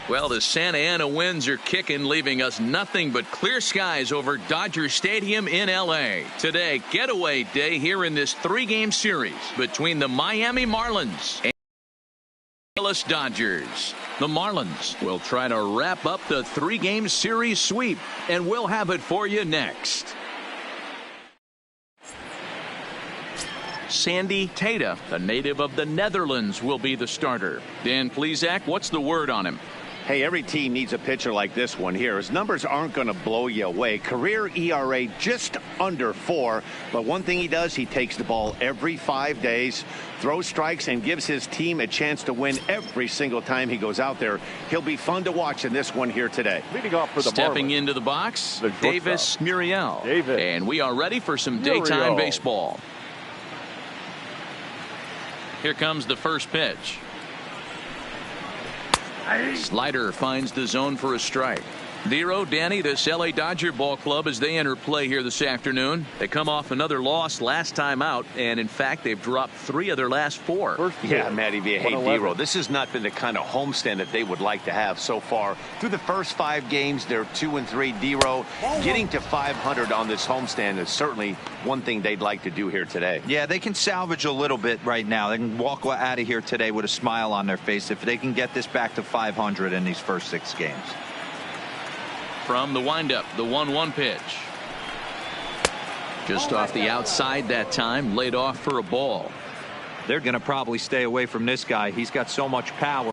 Well, the Santa Ana winds are kicking, leaving us nothing but clear skies over Dodger Stadium in L.A. Today, getaway day here in this 3-game series between the Miami Marlins and Los Dodgers. The Marlins will try to wrap up the 3-game series sweep, and we'll have it for you next. Sandy Tata, the native of the Netherlands, will be the starter. Dan Plesac, what's the word on him? Hey, every team needs a pitcher like this one here. His numbers aren't going to blow you away. Career ERA just under 4. But one thing he does, he takes the ball every 5 days, throws strikes, and gives his team a chance to win every single time he goes out there. He'll be fun to watch in this one here today. Leading off for the Stepping Marlins, into the box, Davis Muriel. And we are ready for some daytime baseball. Here comes the first pitch. Slider finds the zone for a strike. Zero, Danny, this L.A. Dodger ball club as they enter play here this afternoon. They come off another loss last time out, and in fact they've dropped 3 of their last 4. Yeah, Matty V. Hey, Dero, this has not been the kind of homestand that they would like to have so far. Through the first 5 games, they're 2-3. Dero, getting to 500 on this homestand is certainly one thing they'd like to do here today. Yeah, they can salvage a little bit right now. They can walk out of here today with a smile on their face if they can get this back to 500 in these first 6 games. From the windup, the 1-1 pitch. Just off the outside that time, laid off for a ball. They're going to probably stay away from this guy. He's got so much power.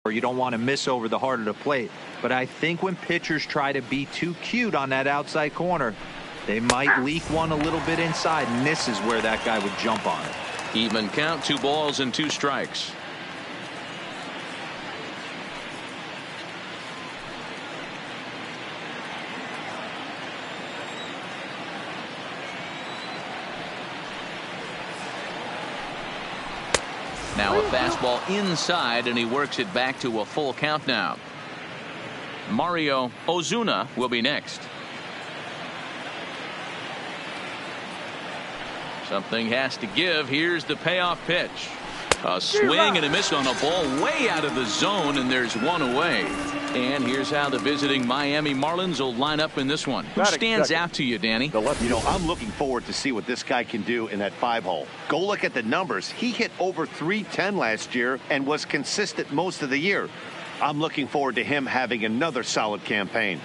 You don't want to miss over the heart of the plate. But I think when pitchers try to be too cute on that outside corner, they might leak one a little bit inside, and this is where that guy would jump on it. Even count, 2 balls and 2 strikes. Now a fastball inside, and he works it back to a full count now. Mario Ozuna will be next. Something has to give. Here's the payoff pitch. A swing and a miss on a ball way out of the zone, and there's one away. And here's how the visiting Miami Marlins will line up in this one. Who stands out to you, Danny? You know, I'm looking forward to see what this guy can do in that 5-hole. Go look at the numbers. He hit over .310 last year and was consistent most of the year. I'm looking forward to him having another solid campaign.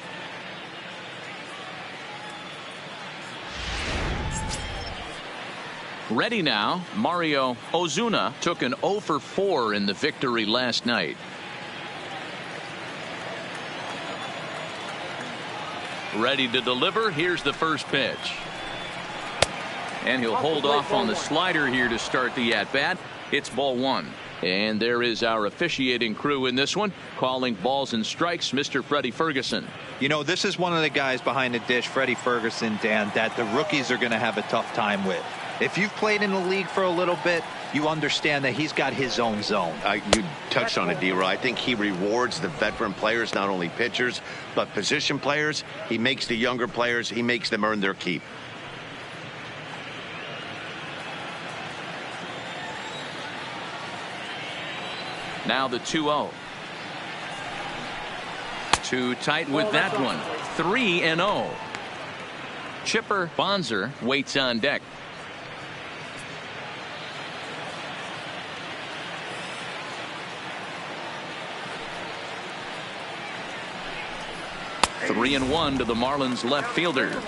Ready now, Mario Ozuna took an 0 for 4 in the victory last night. Ready to deliver. Here's the first pitch. And he'll hold off on the slider here to start the at-bat. It's ball 1. And there is our officiating crew in this one, calling balls and strikes, Mr. Freddie Ferguson. You know, this is one of the guys behind the dish, Freddie Ferguson, Dan, that the rookies are going to have a tough time with. If you've played in the league for a little bit, you understand that he's got his own zone. You touched on it, D-Roy. I think he rewards the veteran players, not only pitchers, but position players. He makes the younger players, he makes them earn their keep. Now the 2-0. Too tight with that one. 3-0. Chipper Bonser waits on deck. Three and 1 to the Marlins left fielder.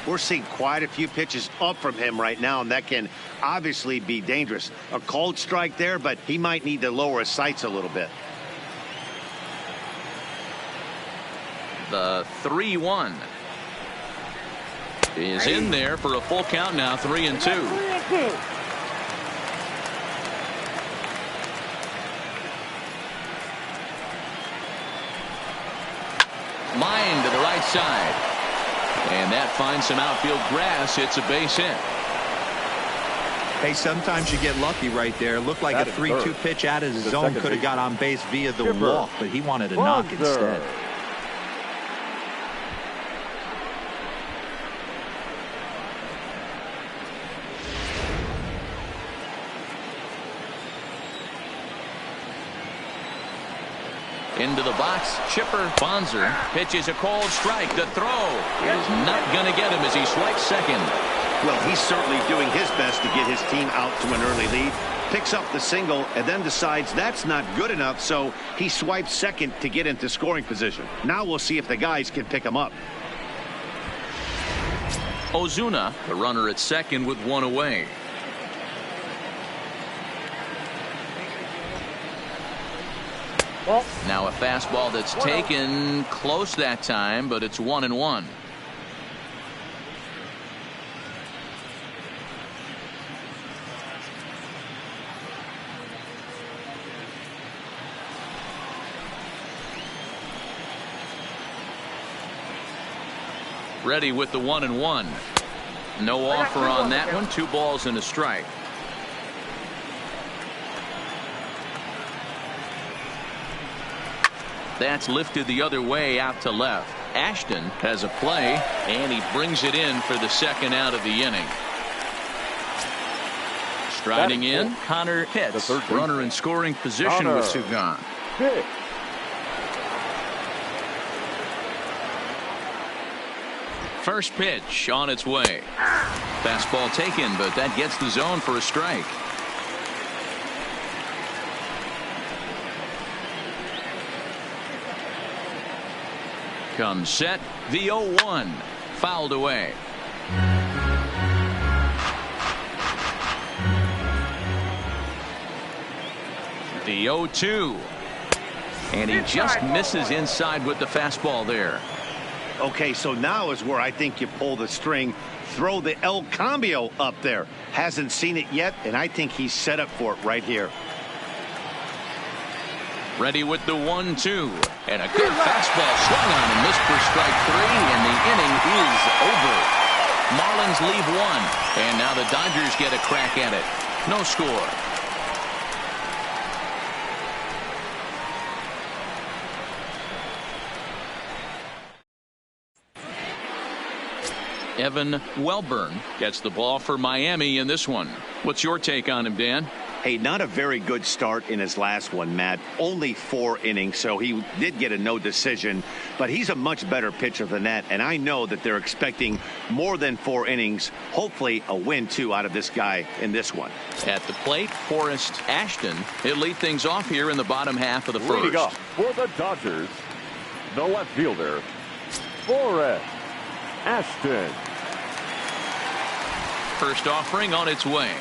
We're seeing quite a few pitches up from him right now, and that can obviously be dangerous. A cold strike there, but he might need to lower his sights a little bit. The 3-1 is in there for a full count now. 3-2. Line to the right side. And that finds some outfield grass. It's a base hit. Hey, sometimes you get lucky right there. Looked like a 3-2 pitch out of the zone. Could have got on base via the walk, but he wanted a knock instead. Into the box, Chipper Bonser pitches a cold strike. The throw is not going to get him as he swipes second. Well, he's certainly doing his best to get his team out to an early lead. Picks up the single and then decides that's not good enough, so he swipes second to get into scoring position. Now we'll see if the guys can pick him up. Ozuna, the runner at second with one away. Now a fastball that's taken close that time, but it's 1-1. Ready with the 1-1. No offer on that one. 2 balls and a strike. That's lifted the other way out to left. Ashton has a play, and he brings it in for the second out of the inning. Striding in, Connor Pitts, runner in scoring position with 2 gone. First pitch on its way. Fastball taken, but that gets the zone for a strike. Comes set. The 0-1 fouled away. The 0-2, and he just misses inside with the fastball there. Okay, so now is where I think you pull the string. Throw the El Cambio up there. Hasn't seen it yet, and I think he's set up for it right here. Ready with the 1-2, and a good fastball swung on and missed for strike 3, and the inning is over. Marlins leave 1, and now the Dodgers get a crack at it. No score. Evan Welburn gets the ball for Miami in this one. What's your take on him, Dan? Hey, not a very good start in his last one, Matt. Only 4 innings, so he did get a no decision. But he's a much better pitcher than that, and I know that they're expecting more than 4 innings. Hopefully a win, too, out of this guy in this one. At the plate, Forrest Ashton. He'll lead things off here in the bottom half of the first. Leading off for the Dodgers, the left fielder, Forrest Ashton. First offering on its way.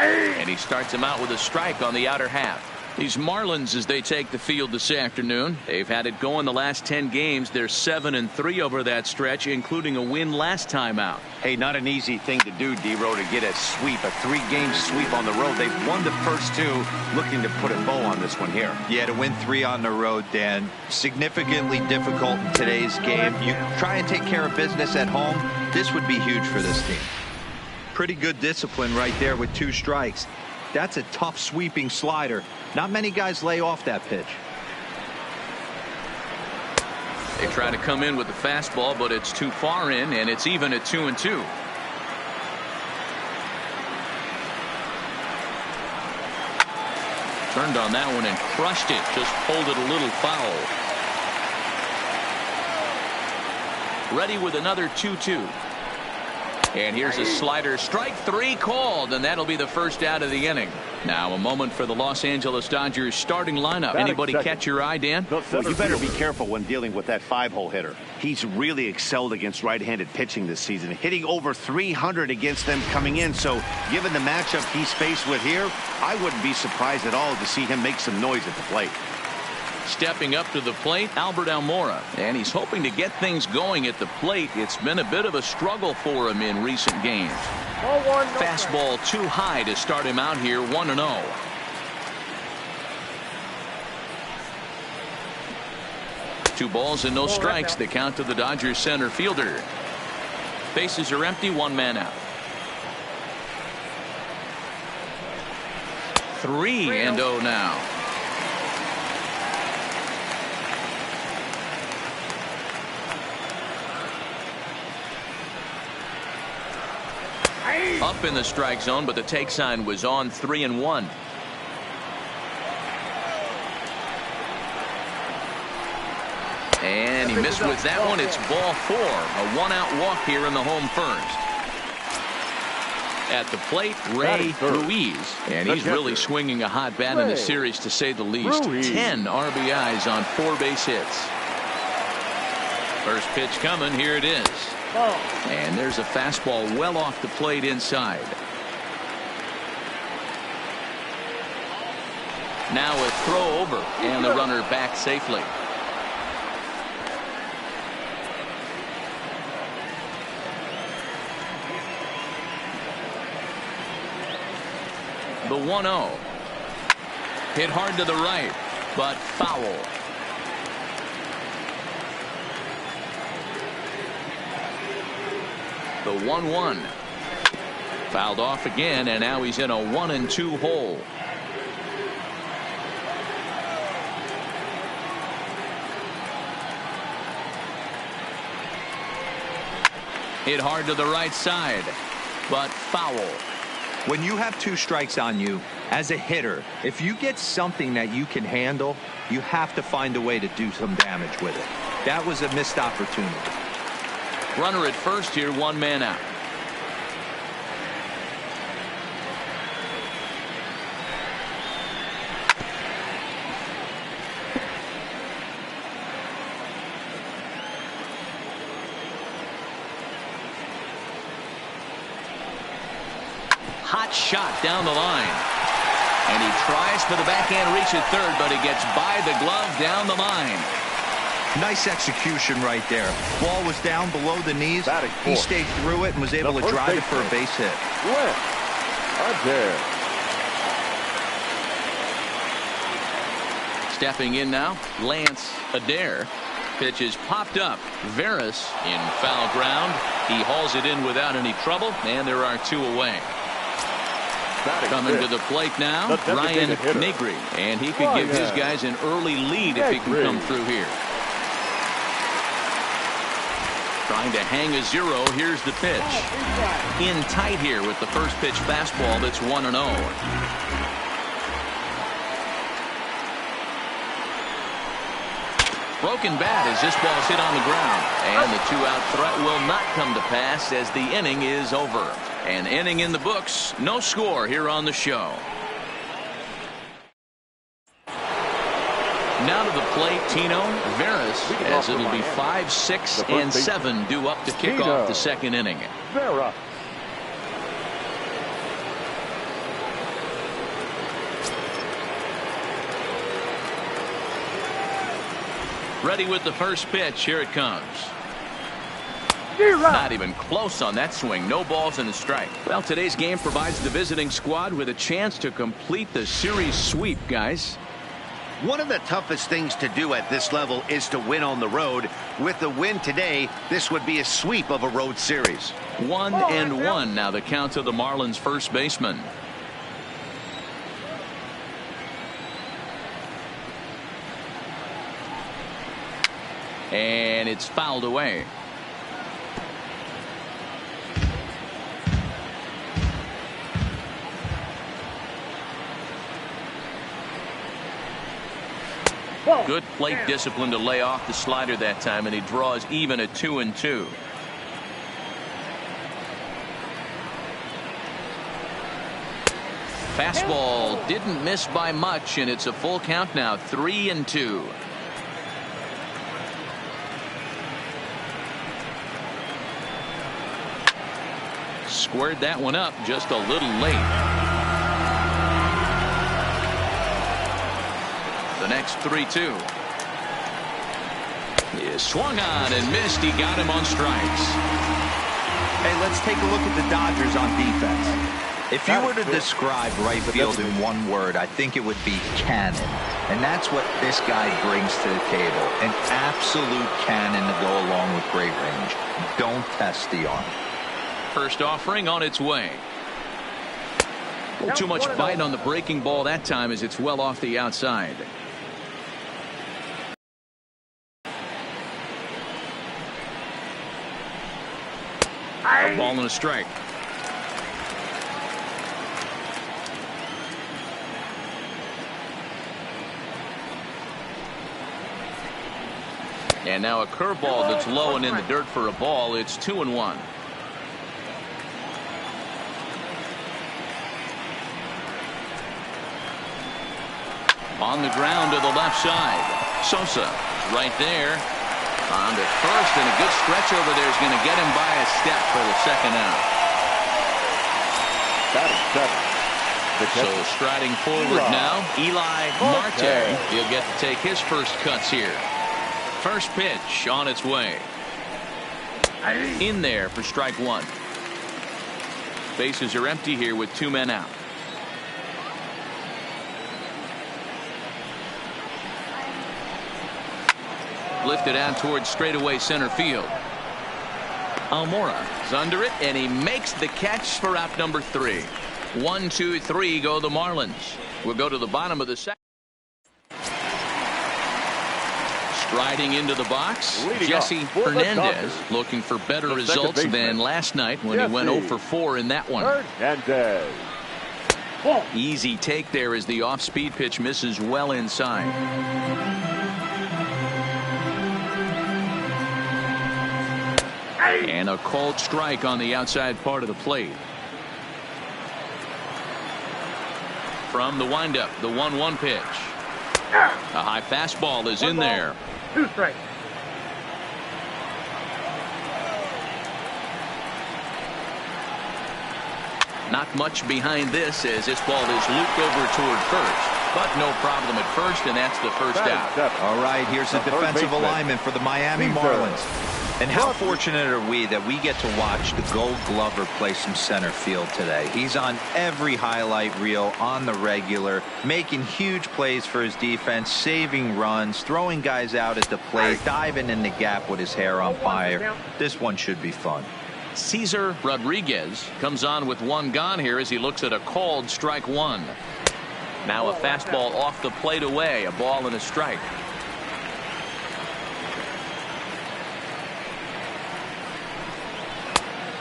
And he starts him out with a strike on the outer half. These Marlins, as they take the field this afternoon, they've had it going the last 10 games. They're 7-3 over that stretch, including a win last time out. Hey, not an easy thing to do, D-Row, to get a sweep, a 3-game sweep on the road. They've won the first 2, looking to put a bow on this one here. Yeah, to win 3 on the road, Dan, significantly difficult in today's game. You try and take care of business at home, this would be huge for this team. Pretty good discipline right there with 2 strikes. That's a tough sweeping slider. Not many guys lay off that pitch. They try to come in with the fastball, but it's too far in, and it's even at 2-2. Turned on that one and crushed it. Just pulled it a little foul. Ready with another 2-2. And here's a slider. Strike 3 called, and that'll be the first out of the inning. Now a moment for the Los Angeles Dodgers starting lineup. Anybody catch your eye, Dan? Well, you better be careful when dealing with that 5-hole hitter. He's really excelled against right-handed pitching this season, hitting over 300 against them coming in. So given the matchup he's faced with here, I wouldn't be surprised at all to see him make some noise at the plate. Stepping up to the plate, Albert Almora, and he's hoping to get things going at the plate. It's been a bit of a struggle for him in recent games. Fastball too high to start him out here, 1-0. Two balls and no strikes. The count to the Dodgers center fielder. Bases are empty, 1 man out. 3-0 now. Up in the strike zone, but the take sign was on, 3-1. And he missed with that one. It's ball 4. A 1-out walk here in the home first. At the plate, Ray Ruiz. And he's really swinging a hot bat in the series, to say the least. 10 RBIs on 4 base hits. First pitch coming. Here it is. And there's a fastball well off the plate inside. Now a throw over, and the runner back safely. The 1-0. Hit hard to the right, but foul. The 1-1. Fouled off again, and now he's in a 1-2 hole. Hit hard to the right side, but foul. When you have 2 strikes on you, as a hitter, if you get something that you can handle, you have to find a way to do some damage with it. That was a missed opportunity. Runner at first here, 1 man out. Hot shot down the line. And he tries for the backhand reach at third, but he gets by the glove down the line. Nice execution right there. Ball was down below the knees. He stayed through it and was able to drive it for a base hit. Stepping in now, Lance Adair. Pitch is popped up. Veras in foul ground. He hauls it in without any trouble, and there are 2 away. Coming to the plate now, Ryan Negri, and he could give his guys an early lead if he can come through here. Trying to hang a 0. Here's the pitch. In tight here with the first pitch fastball that's 1-0. Broken bat as this ball's hit on the ground. And the 2-out threat will not come to pass as the inning is over. An inning in the books. No score here on the show. Now to the plate, Tino Veras, as it'll be 5, 6, and 7 due up to kick off the second inning. Vera. Ready with the first pitch. Here it comes. Not even close on that swing. No balls and a strike. Well, today's game provides the visiting squad with a chance to complete the series sweep, guys. One of the toughest things to do at this level is to win on the road. With the win today, this would be a sweep of a road series. 1-1 now the count to the Marlins first baseman. And it's fouled away. Good plate discipline to lay off the slider that time, and he draws even at 2-2. Fastball didn't miss by much, and it's a full count now, 3-2. Squared that one up just a little late. The next 3-2 is swung on and missed. He got him on strikes. Hey, let's take a look at the Dodgers on defense. If you were to describe right field in one word, I think it would be cannon. And that's what this guy brings to the table. An absolute cannon to go along with great range. Don't test the arm. First offering on its way. Too much bite on the breaking ball that time as it's well off the outside. A ball and a strike. And now a curveball that's low and in the dirt for a ball. It's 2-1. On the ground to the left side. Sosa right there. On to first, and a good stretch over there is going to get him by a step for the second out. So striding forward now, Eli Marte. He'll get to take his first cuts here. First pitch on its way. In there for strike one. Bases are empty here with 2 men out. Lifted out towards straightaway center field. Almora is under it, and he makes the catch for out number 3. 1, 2, 3 go the Marlins. We'll go to the bottom of the second. Striding into the box, Jesse Hernandez looking for better results than last night when he went 0 for 4 in that one. Hernandez. Easy take there as the off-speed pitch misses well inside. And a called strike on the outside part of the plate. From the windup, the 1-1 pitch. A high fastball is in there. 2 strikes. Not much behind this as this ball is looped over toward first. But no problem at first, and that's the first out. All right, here's the defensive alignment for the Miami Marlins. And how fortunate are we that we get to watch the Gold Glover play some center field today. He's on every highlight reel on the regular, making huge plays for his defense, saving runs, throwing guys out at the plate, diving in the gap with his hair on fire. This one should be fun. Cesar Rodriguez comes on with 1 gone here as he looks at a called strike 1. Now a fastball off the plate away, a ball and a strike.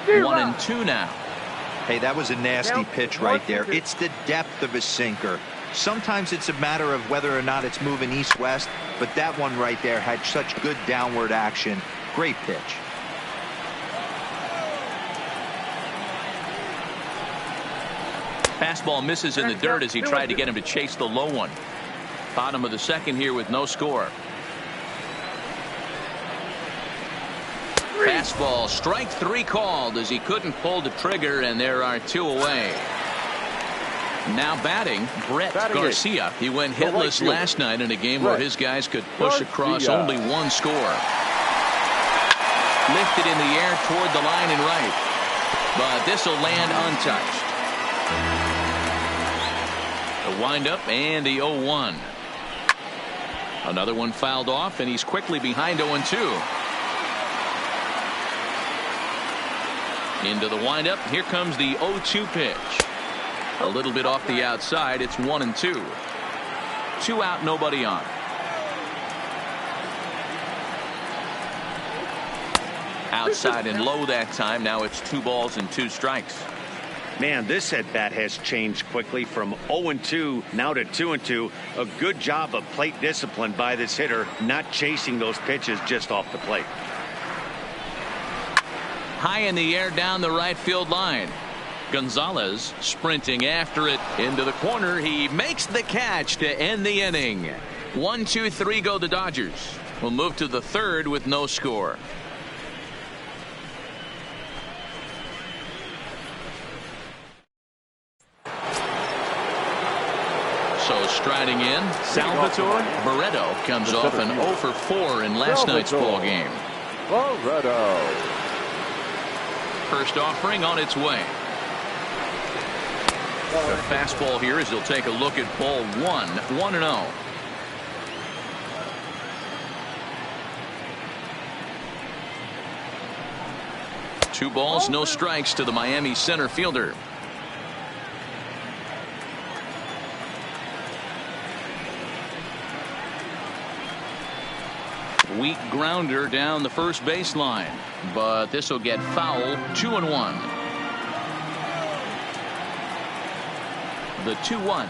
1-2 now. Hey, that was a nasty pitch right there. It's the depth of a sinker. Sometimes it's a matter of whether or not it's moving east-west, but that one right there had such good downward action. Great pitch. Fastball misses in the dirt as he tried to get him to chase the low one. Bottom of the second here with no score. Fastball, strike 3 called as he couldn't pull the trigger, and there are 2 away. Now batting, Brett Garcia. He went hitless last night in a game where his guys could push across only 1 score. Lifted in the air toward the line and right, but this will land untouched. The windup and the 0-1. Another one fouled off, and he's quickly behind 0-2. Into the windup. Here comes the 0-2 pitch. A little bit off the outside. It's 1-2. 2 out, nobody on. Outside and low that time. Now it's 2 balls and 2 strikes. Man, this at bat has changed quickly from 0-2 now to 2-2. A good job of plate discipline by this hitter, not chasing those pitches just off the plate. High in the air down the right field line. Gonzalez sprinting after it into the corner. He makes the catch to end the inning. 1-2-3 go the Dodgers. We'll move to the 3rd with no score. So striding in, Salvatore Barreto comes off an 0 for 4 in last night's ball game. Barreto. First offering on its way. The fastball here as he'll take a look at ball 1, 1-0. Two balls, no strikes to the Miami center fielder. Weak grounder down the first baseline, but this will get foul. 2-1. The 2-1.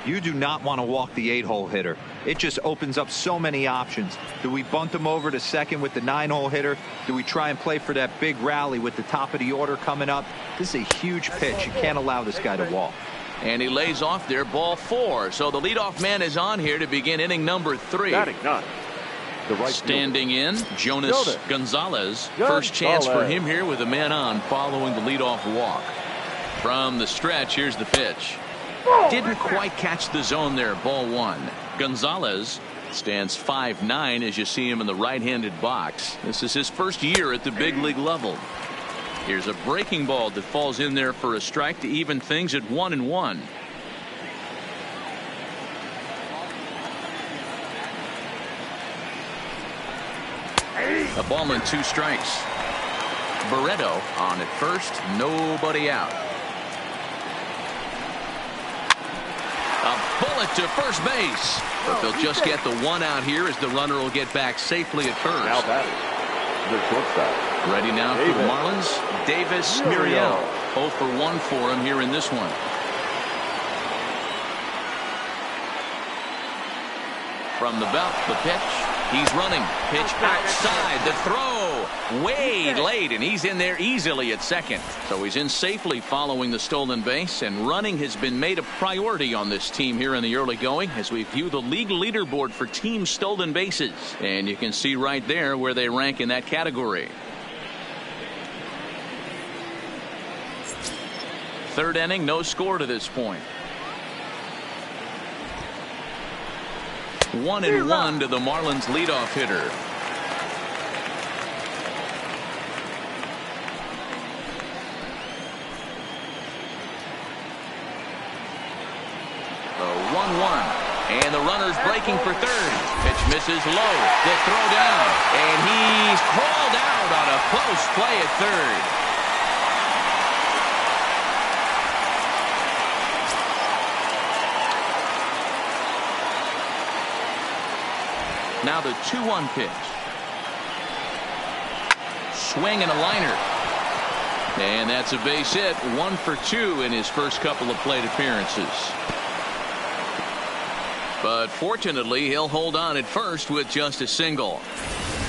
You do not want to walk the 8-hole hitter. It just opens up so many options. Do we bunt him over to second with the 9-hole hitter? Do we try and play for that big rally with the top of the order coming up? This is a huge pitch. You can't allow this guy to walk. And he lays off there, ball 4. So the leadoff man is on here to begin inning number 3. Standing in, Jonas Gonzalez. First chance for him here with a man on following the leadoff walk. From the stretch, here's the pitch. Didn't quite catch the zone there, ball 1. Gonzalez stands 5'9" as you see him in the right-handed box. This is his first year at the big league level. Here's a breaking ball that falls in there for a strike to even things at 1-1. A ball and 2 strikes. Barreto on at first, nobody out. A bullet to first base, but they'll just get the 1 out here as the runner will get back safely at first. Now batting, the shortstop. Ready now for the Marlins, Davis Muriel. 0 for 1 for him here in this one. From the belt, the pitch. He's running. Pitch outside. The throw. Way late, and he's in there easily at second. So he's in safely following the stolen base, and running has been made a priority on this team here in the early going as we view the league leaderboard for team stolen bases. And you can see right there where they rank in that category. 3rd inning, no score to this point. 1-1 to the Marlins leadoff hitter. The 1-1, and the runner's breaking for 3rd. Pitch misses low. The throw down, and he's called out on a close play at 3rd. Now Now the 2-1 pitch. Swing and a liner. And that's a base hit. 1 for 2 in his first couple of plate appearances. But fortunately, he'll hold on at first with just a single.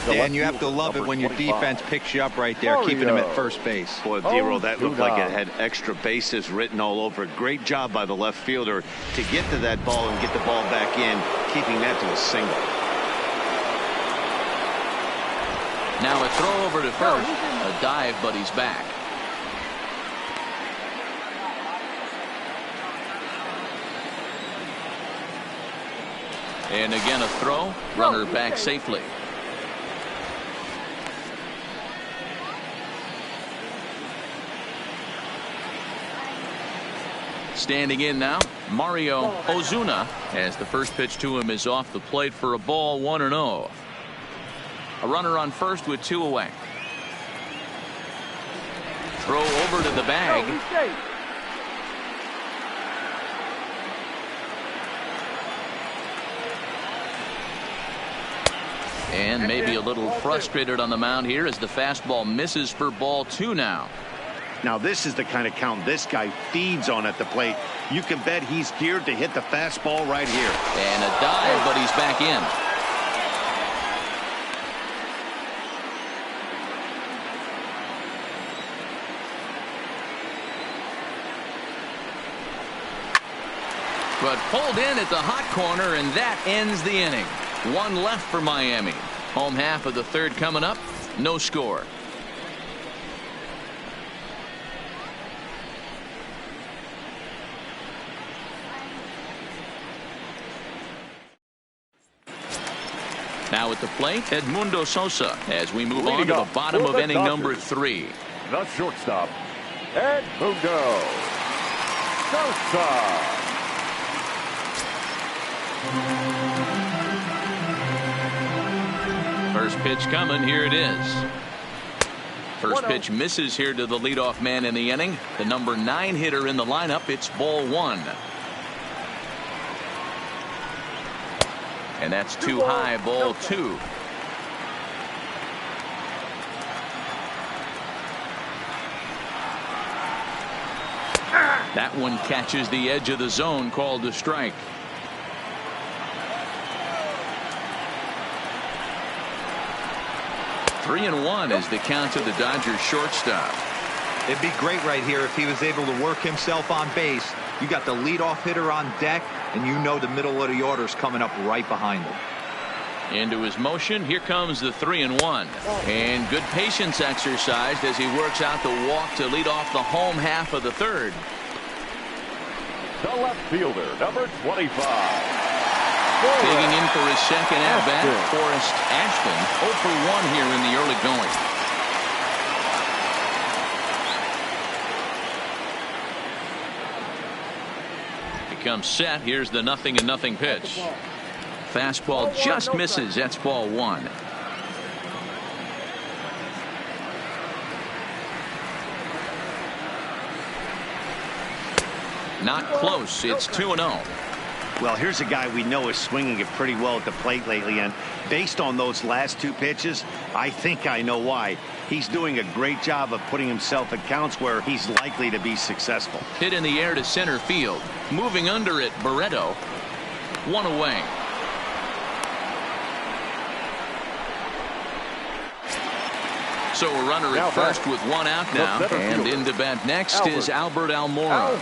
And you have to love it when your defense picks you up right there, keeping him at first base. Boy, Dero, that looked like it had extra bases written all over it. Great job by the left fielder to get to that ball and get the ball back in, keeping that to a single. Now a throw over to first. A dive, but he's back. And again a throw. Runner back safely. Standing in now, Mario Ozuna, as the first pitch to him is off the plate for a ball. 1-0. A runner on first with 2 away. Throw over to the bag. And maybe a little frustrated on the mound here as the fastball misses for ball 2 now. Now this is the kind of count this guy feeds on at the plate. You can bet he's geared to hit the fastball right here. And a dive, but he's back in. But pulled in at the hot corner, and that ends the inning. 1 left for Miami. Home half of the third coming up. No score. Now at the plate, Edmundo Sosa, as we move on to the bottom of inning number 3. The shortstop, Edmundo Sosa. First pitch coming. Here it is. First pitch misses here to the leadoff man in the inning. The number 9 hitter in the lineup. It's ball 1. And that's too high. Ball 2. That one catches the edge of the zone, called a strike. Three and 1 is the count to the Dodgers shortstop. It'd be great right here if he was able to work himself on base. You got the leadoff hitter on deck, and you know the middle of the order's coming up right behind him. Into his motion. Here comes the 3 and 1. And good patience exercised as he works out the walk to lead off the home half of the third. The left fielder, number 25. Digging in for his second at bat, Forrest Ashton. 0 for 1 here in the early going. Becomes set. Here's the 0-0 pitch. Fastball just misses. That's ball 1. Not close. It's 2-0. Well, here's a guy we know is swinging it pretty well at the plate lately, and based on those last 2 pitches, I think I know why. He's doing a great job of putting himself at counts where he's likely to be successful. Hit in the air to center field. Moving under it, Barreto. 1 away. So a runner at first with 1 out now. And in to bat next is Albert Almora.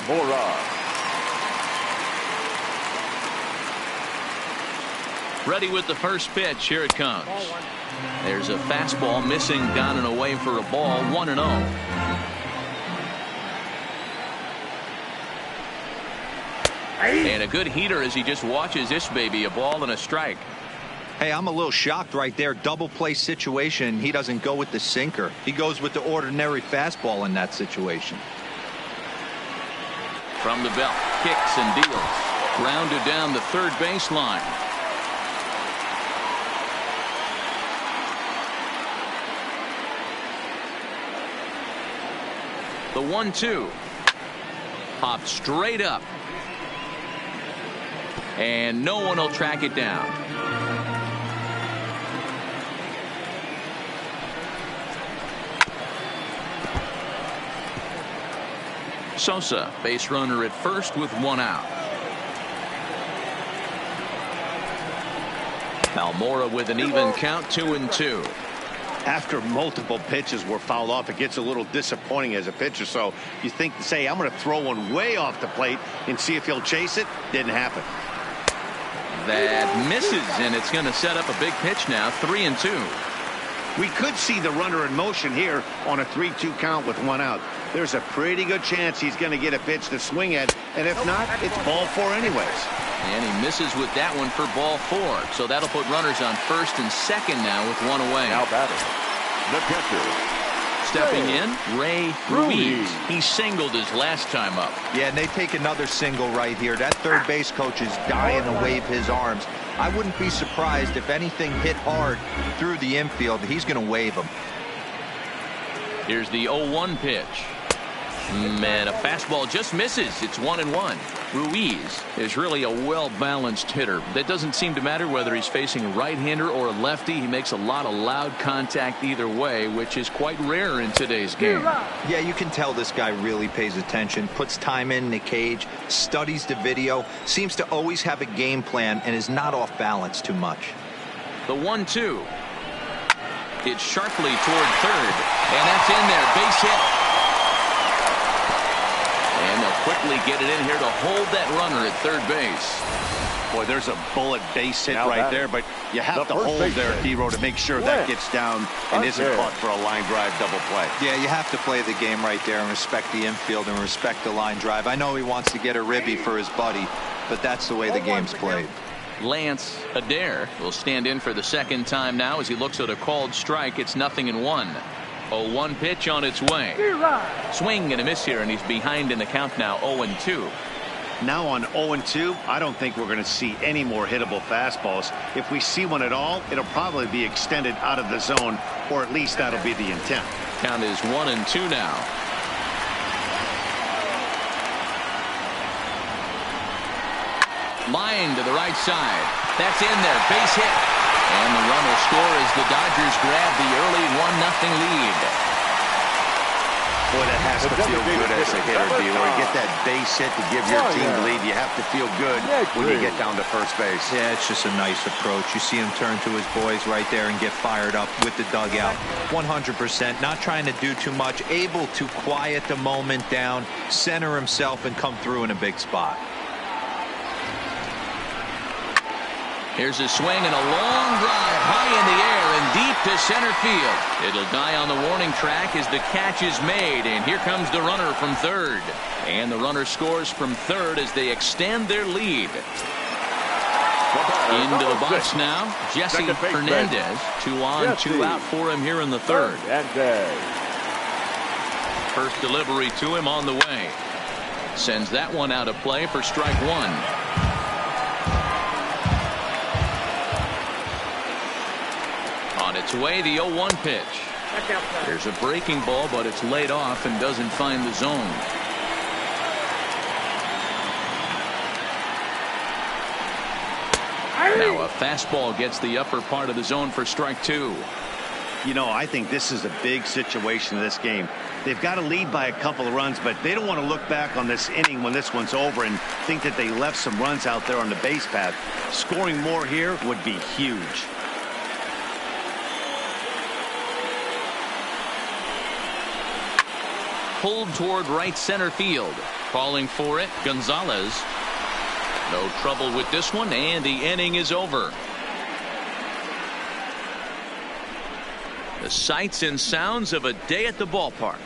Ready with the first pitch. Here it comes. There's a fastball missing down and away for a ball. 1-0. And a good heater as he just watches this baby. A ball and a strike. Hey, I'm a little shocked right there. Double play situation. He doesn't go with the sinker. He goes with the ordinary fastball in that situation. From the belt. Kicks and deals. Grounded down the third baseline. The 1-2. Popped straight up. And no one will track it down. Sosa, base runner at first with one out. Almora with an even count, 2-2. After multiple pitches were fouled off, it gets a little disappointing as a pitcher. So you think to say, I'm going to throw one way off the plate and see if he'll chase it. Didn't happen. That misses, and it's going to set up a big pitch now, 3-2. We could see the runner in motion here on a 3-2 count with one out. There's a pretty good chance he's going to get a pitch to swing at, and if not, it's ball 4 anyways. And he misses with that one for ball 4. So that'll put runners on first and second now with one away. Now batting, the catcher. Stepping in, Ray Ruiz. He singled his last time up. Yeah, and they take another single right here. That third base coach is dying to wave his arms. I wouldn't be surprised if anything hit hard through the infield. He's going to wave them. Here's the 0-1 pitch. Man, a fastball just misses. It's 1-1. Ruiz is really a well-balanced hitter. That doesn't seem to matter whether he's facing a right-hander or a lefty. He makes a lot of loud contact either way, which is quite rare in today's game. Yeah, you can tell this guy really pays attention, puts time in the cage, studies the video, seems to always have a game plan, and is not off balance too much. The 1-2. It's sharply toward third, and that's in there. Base hit. And they'll quickly get it in here to hold that runner at third base. Boy, there's a bullet base hit right there, but you have to hold there, D-Row, to make sure that gets down and isn't caught for a line drive double play. Yeah, you have to play the game right there and respect the infield and respect the line drive. I know he wants to get a ribby for his buddy, but that's the way the game's played. Lance Adair will stand in for the second time now as he looks at a called strike. It's 0-1. 0-1 pitch on its way. Swing and a miss here, and he's behind in the count now, 0-2. Now on 0-2, I don't think we're going to see any more hittable fastballs. If we see one at all, it'll probably be extended out of the zone, or at least that'll be the intent. Count is 1-2 now. Line to the right side. That's in there. Base hit. And the run will score as the Dodgers grab the early 1-0 lead. Boy, that has to feel good as a hitter, D-Roy. Get that base hit to give your team the lead. You have to feel good when you get down to first base. Yeah, it's just a nice approach. You see him turn to his boys right there and get fired up with the dugout. 100%, not trying to do too much, able to quiet the moment down, center himself, and come through in a big spot. Here's a swing and a long drive high in the air and deep to center field. It'll die on the warning track as the catch is made, and here comes the runner from third. And the runner scores from third as they extend their lead. Into the box now, Jesse Hernandez. 2 on, 2 out for him here in the third. First delivery to him on the way. Sends that one out of play for strike 1. On its way, the 0-1 pitch. There's a breaking ball, but it's laid off and doesn't find the zone. Now a fastball gets the upper part of the zone for strike 2. You know, I think this is a big situation in this game. They've got to lead by a couple of runs, but they don't want to look back on this inning when this one's over and think that they left some runs out there on the base path. Scoring more here would be huge. Pulled toward right center field. Calling for it, Gonzalez. No trouble with this one, and the inning is over. The sights and sounds of a day at the ballpark.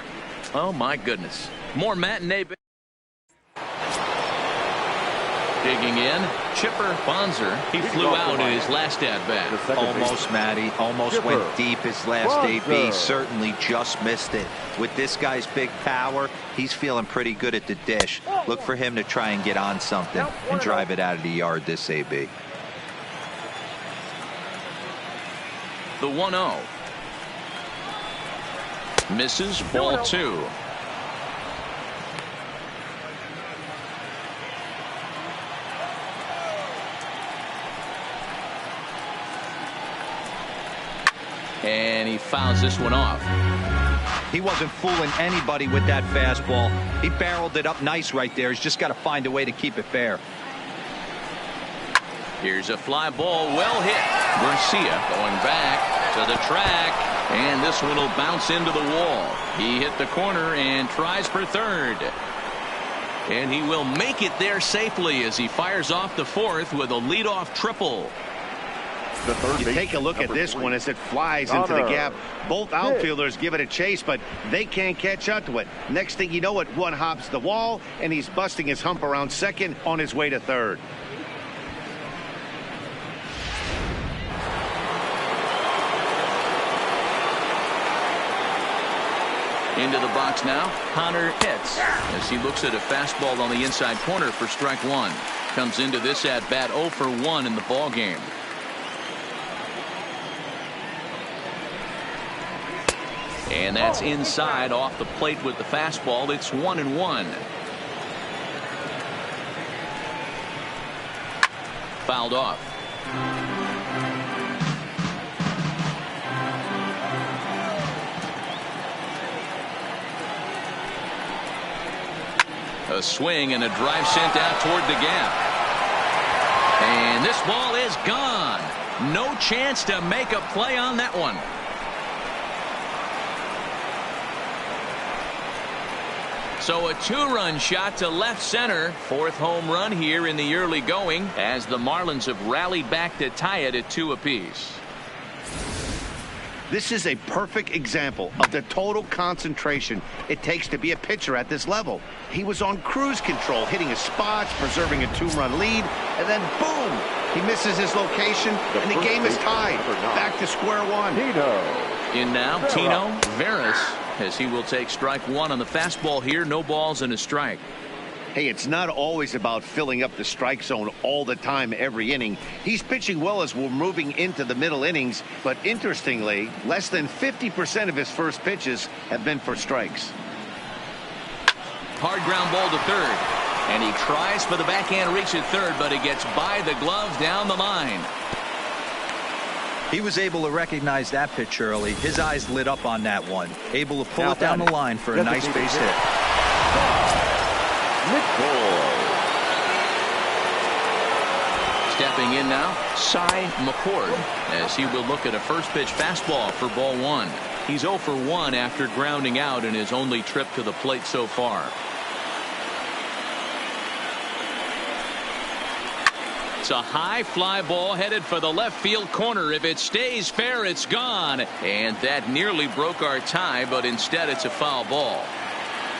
Oh my goodness. More matinee. Digging in, Chipper Bonser. He flew out in his last at-bat. Almost, Matty. Almost went deep his last AB. Certainly just missed it. With this guy's big power, he's feeling pretty good at the dish. Look for him to try and get on something and drive it out of the yard this AB. The 1-0. Misses, ball 2. And he fouls this one off. He wasn't fooling anybody with that fastball. He barreled it up nice right there. He's just got to find a way to keep it fair. Here's a fly ball, well hit. Garcia going back to the track, and this one will bounce into the wall. He hit the corner and tries for third. And he will make it there safely as he fires off the fourth with a leadoff triple. You take a look at this one as it flies into the gap. Both outfielders give it a chase, but they can't catch up to it. Next thing you know, it one hops the wall, and he's busting his hump around second on his way to third. Into the box now, Connor hits as he looks at a fastball on the inside corner for strike one. Comes into this at bat 0 for 1 in the ball game. And that's inside off the plate with the fastball. It's 1-1. Fouled off. A swing and a drive sent out toward the gap. And this ball is gone. No chance to make a play on that one. So a two-run shot to left center. Fourth home run here in the early going as the Marlins have rallied back to tie it at 2 apiece. This is a perfect example of the total concentration it takes to be a pitcher at this level. He was on cruise control, hitting his spots, preserving a two-run lead, and then boom! He misses his location, and the game is tied. Back to square one. In now, Tino Veras, as he will take strike one on the fastball here. No balls and a strike. Hey, it's not always about filling up the strike zone all the time every inning. He's pitching well as we're moving into the middle innings, but interestingly, less than 50% of his first pitches have been for strikes. Hard ground ball to third, and he tries for the backhand reach at third, but it gets by the glove down the line. He was able to recognize that pitch early. His eyes lit up on that one. Able to pull it down the line for a nice base hit. Stepping in now, Cy McCord, as he will look at a first pitch fastball for ball one. He's 0 for 1 after grounding out in his only trip to the plate so far. It's a high fly ball headed for the left field corner. If it stays fair, it's gone. And that nearly broke our tie, but instead it's a foul ball.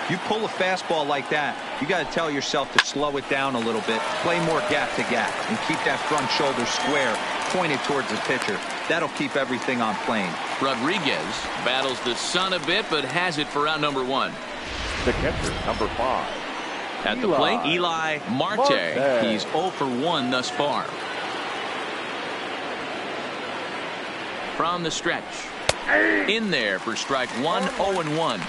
You pull a fastball like that, you got to tell yourself to slow it down a little bit, play more gap to gap, and keep that front shoulder square, pointed towards the pitcher. That'll keep everything on plane. Rodriguez battles the sun a bit, but has it for out number 1. The catcher, number 5. At the plate, Eli Marte. He's 0 for 1 thus far. From the stretch. In there for strike 1, 0-1.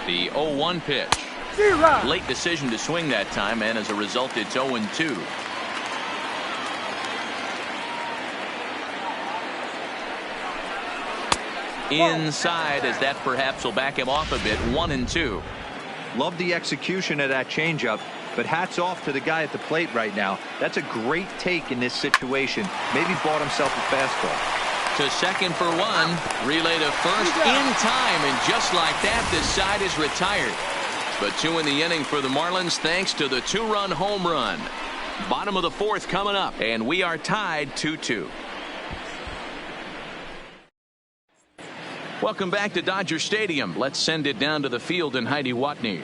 The 0-1 pitch. Late decision to swing that time, and as a result, it's 0-2. Inside, as that perhaps will back him off a bit. 1-2. Love the execution of that changeup, but hats off to the guy at the plate right now. That's a great take in this situation. Maybe bought himself a fastball. To second for 1. Relay to first in time, and just like that, the side is retired. But 2 in the inning for the Marlins thanks to the 2-run home run. Bottom of the 4th coming up, and we are tied 2-2. Welcome back to Dodger Stadium. Let's send it down to the field and Heidi Watney.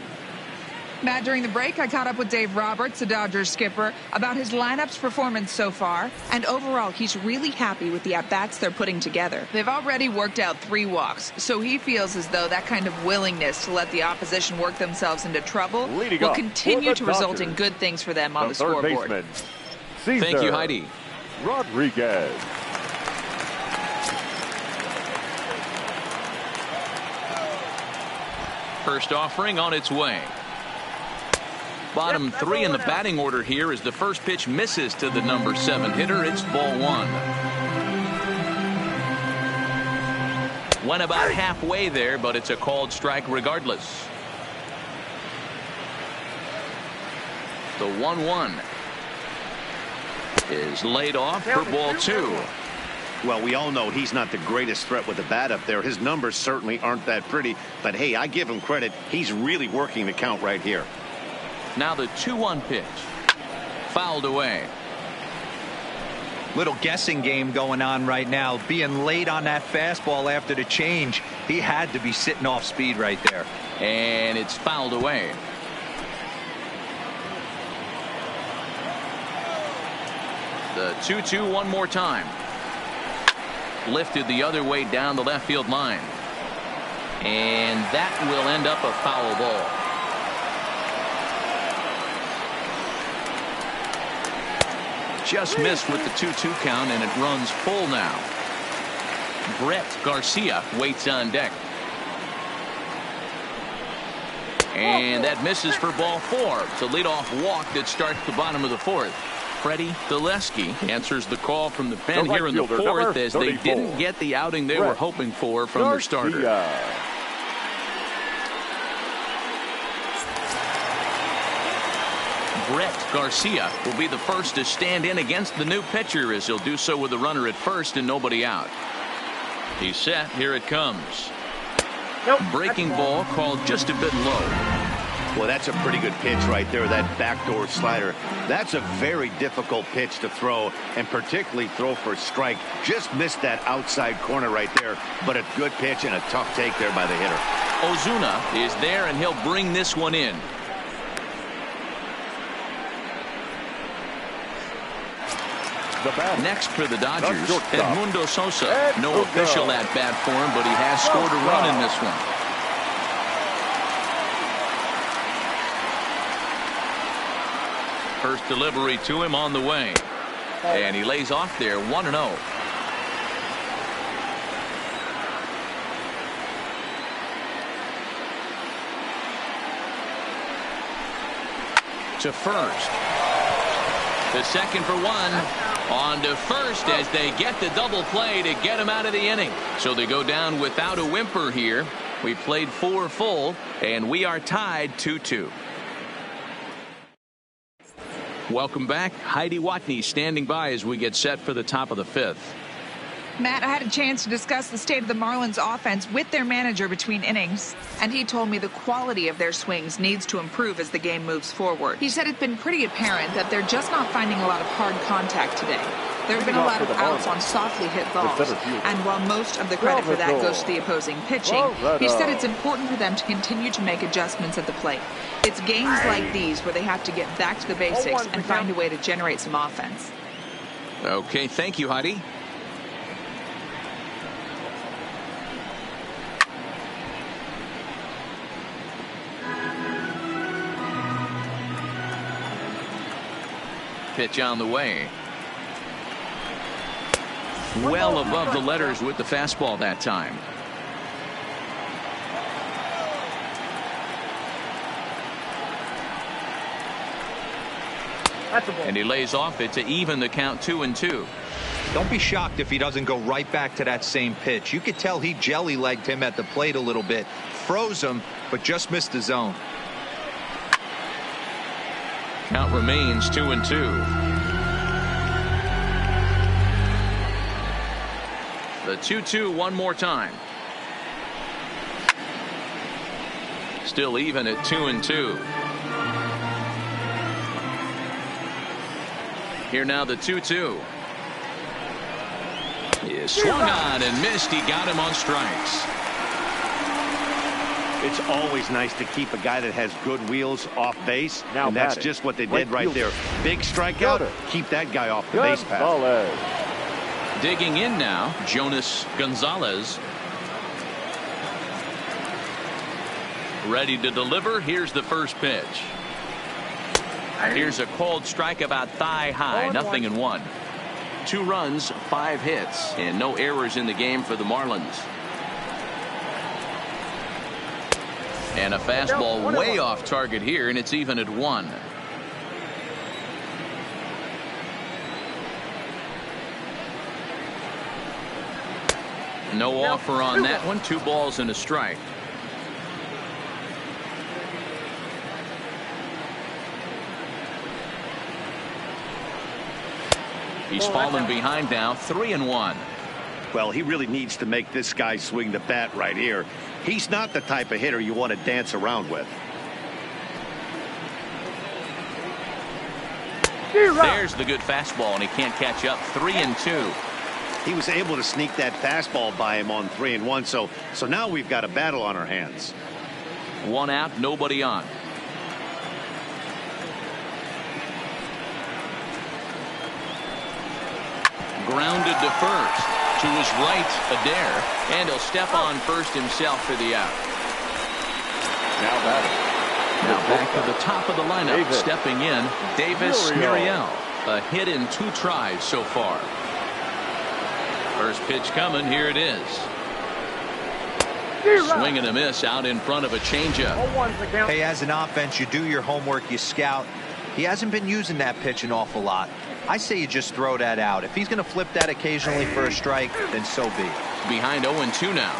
Matt, during the break, I caught up with Dave Roberts, the Dodgers skipper, about his lineup's performance so far. And overall, he's really happy with the at-bats they're putting together. They've already worked out 3 walks, so he feels as though that kind of willingness to let the opposition work themselves into trouble will continue to result in good things for them on the scoreboard. Thank you, Heidi. Rodriguez. First offering on its way. Bottom three in the batting order here as the first pitch misses to the number 7 hitter. It's ball 1. Went about halfway there, but it's a called strike regardless. The 1-1 is laid off for ball 2. Well, we all know he's not the greatest threat with the bat up there. His numbers certainly aren't that pretty. But, hey, I give him credit. He's really working the count right here. Now the 2-1 pitch. Fouled away. Little guessing game going on right now. Being late on that fastball after the change. He had to be sitting off speed right there. And it's fouled away. The 2-2 one more time. Lifted the other way down the left field line. And that will end up a foul ball. Just missed with the 2-2 count, and it runs full now. Brett Garcia waits on deck. And that misses for ball 4. It's a leadoff walk that starts the bottom of the 4th. Freddie Deleski answers the call from the pen here in the 4th as they didn't get the outing they were hoping for from their starter. Brett Garcia will be the first to stand in against the new pitcher, as he'll do so with a runner at first and nobody out. He's set. Here it comes. Breaking ball called just a bit low. Well, that's a pretty good pitch right there, that backdoor slider. That's a very difficult pitch to throw, and particularly throw for a strike. Just missed that outside corner right there, but a good pitch and a tough take there by the hitter. Ozuna is there, and he'll bring this one in. Next for the Dodgers, Edmundo Sosa. No official at bat for him, but he has scored a run in this one. First delivery to him on the way. And he lays off there 1-0. To first. The second for 1. On to first as they get the double play to get him out of the inning. So they go down without a whimper here. We played 4 full, and we are tied 2-2. Welcome back. Heidi Watney standing by as we get set for the top of the 5th. Matt, I had a chance to discuss the state of the Marlins offense with their manager between innings, and he told me the quality of their swings needs to improve as the game moves forward. He said it's been pretty apparent that they're just not finding a lot of hard contact today. There have been a lot of outs on softly hit balls, and while most of the credit for that goes to the opposing pitching, he said it's important for them to continue to make adjustments at the plate. It's games like these where they have to get back to the basics and find a way to generate some offense. Okay, thank you, Heidi. Pitch on the way. Well above the letters with the fastball that time. And he lays off it to even the count 2-2. Don't be shocked if he doesn't go right back to that same pitch. You could tell he jelly-legged him at the plate a little bit. Froze him, but just missed the zone. Count remains 2-2. The 2-2 one more time. Still even at 2-2. Here now the 2-2. He is swung on and missed. He got him on strikes. It's always nice to keep a guy that has good wheels off base, and that's just what they did right there. Big strikeout, keep that guy off the base path. Digging in now, Jonas Gonzalez. Ready to deliver. Here's the first pitch. Here's a called strike about thigh high. 0-1. 2 runs, 5 hits, and no errors in the game for the Marlins. And a fastball way off target here, and it's even at 1. No offer on that one. 2 balls and a strike. He's fallen behind now, 3-1. Well, he really needs to make this guy swing the bat right here. He's not the type of hitter you want to dance around with. There's the good fastball, and he can't catch up. 3-2. He was able to sneak that fastball by him on 3-1. So now we've got a battle on our hands. 1 out, nobody on. Grounded to first. To his right, Adair. And he'll step on first himself for the out. Now batting. Now back to the top of the lineup. Stepping in, Davis Muriel. A hit in 2 tries so far. First pitch coming. Here it is. Swing and a miss out in front of a changeup. Hey, as an offense, you do your homework, you scout. He hasn't been using that pitch an awful lot. I say you just throw that out. If he's going to flip that occasionally for a strike, then so be it. Behind 0-2 now.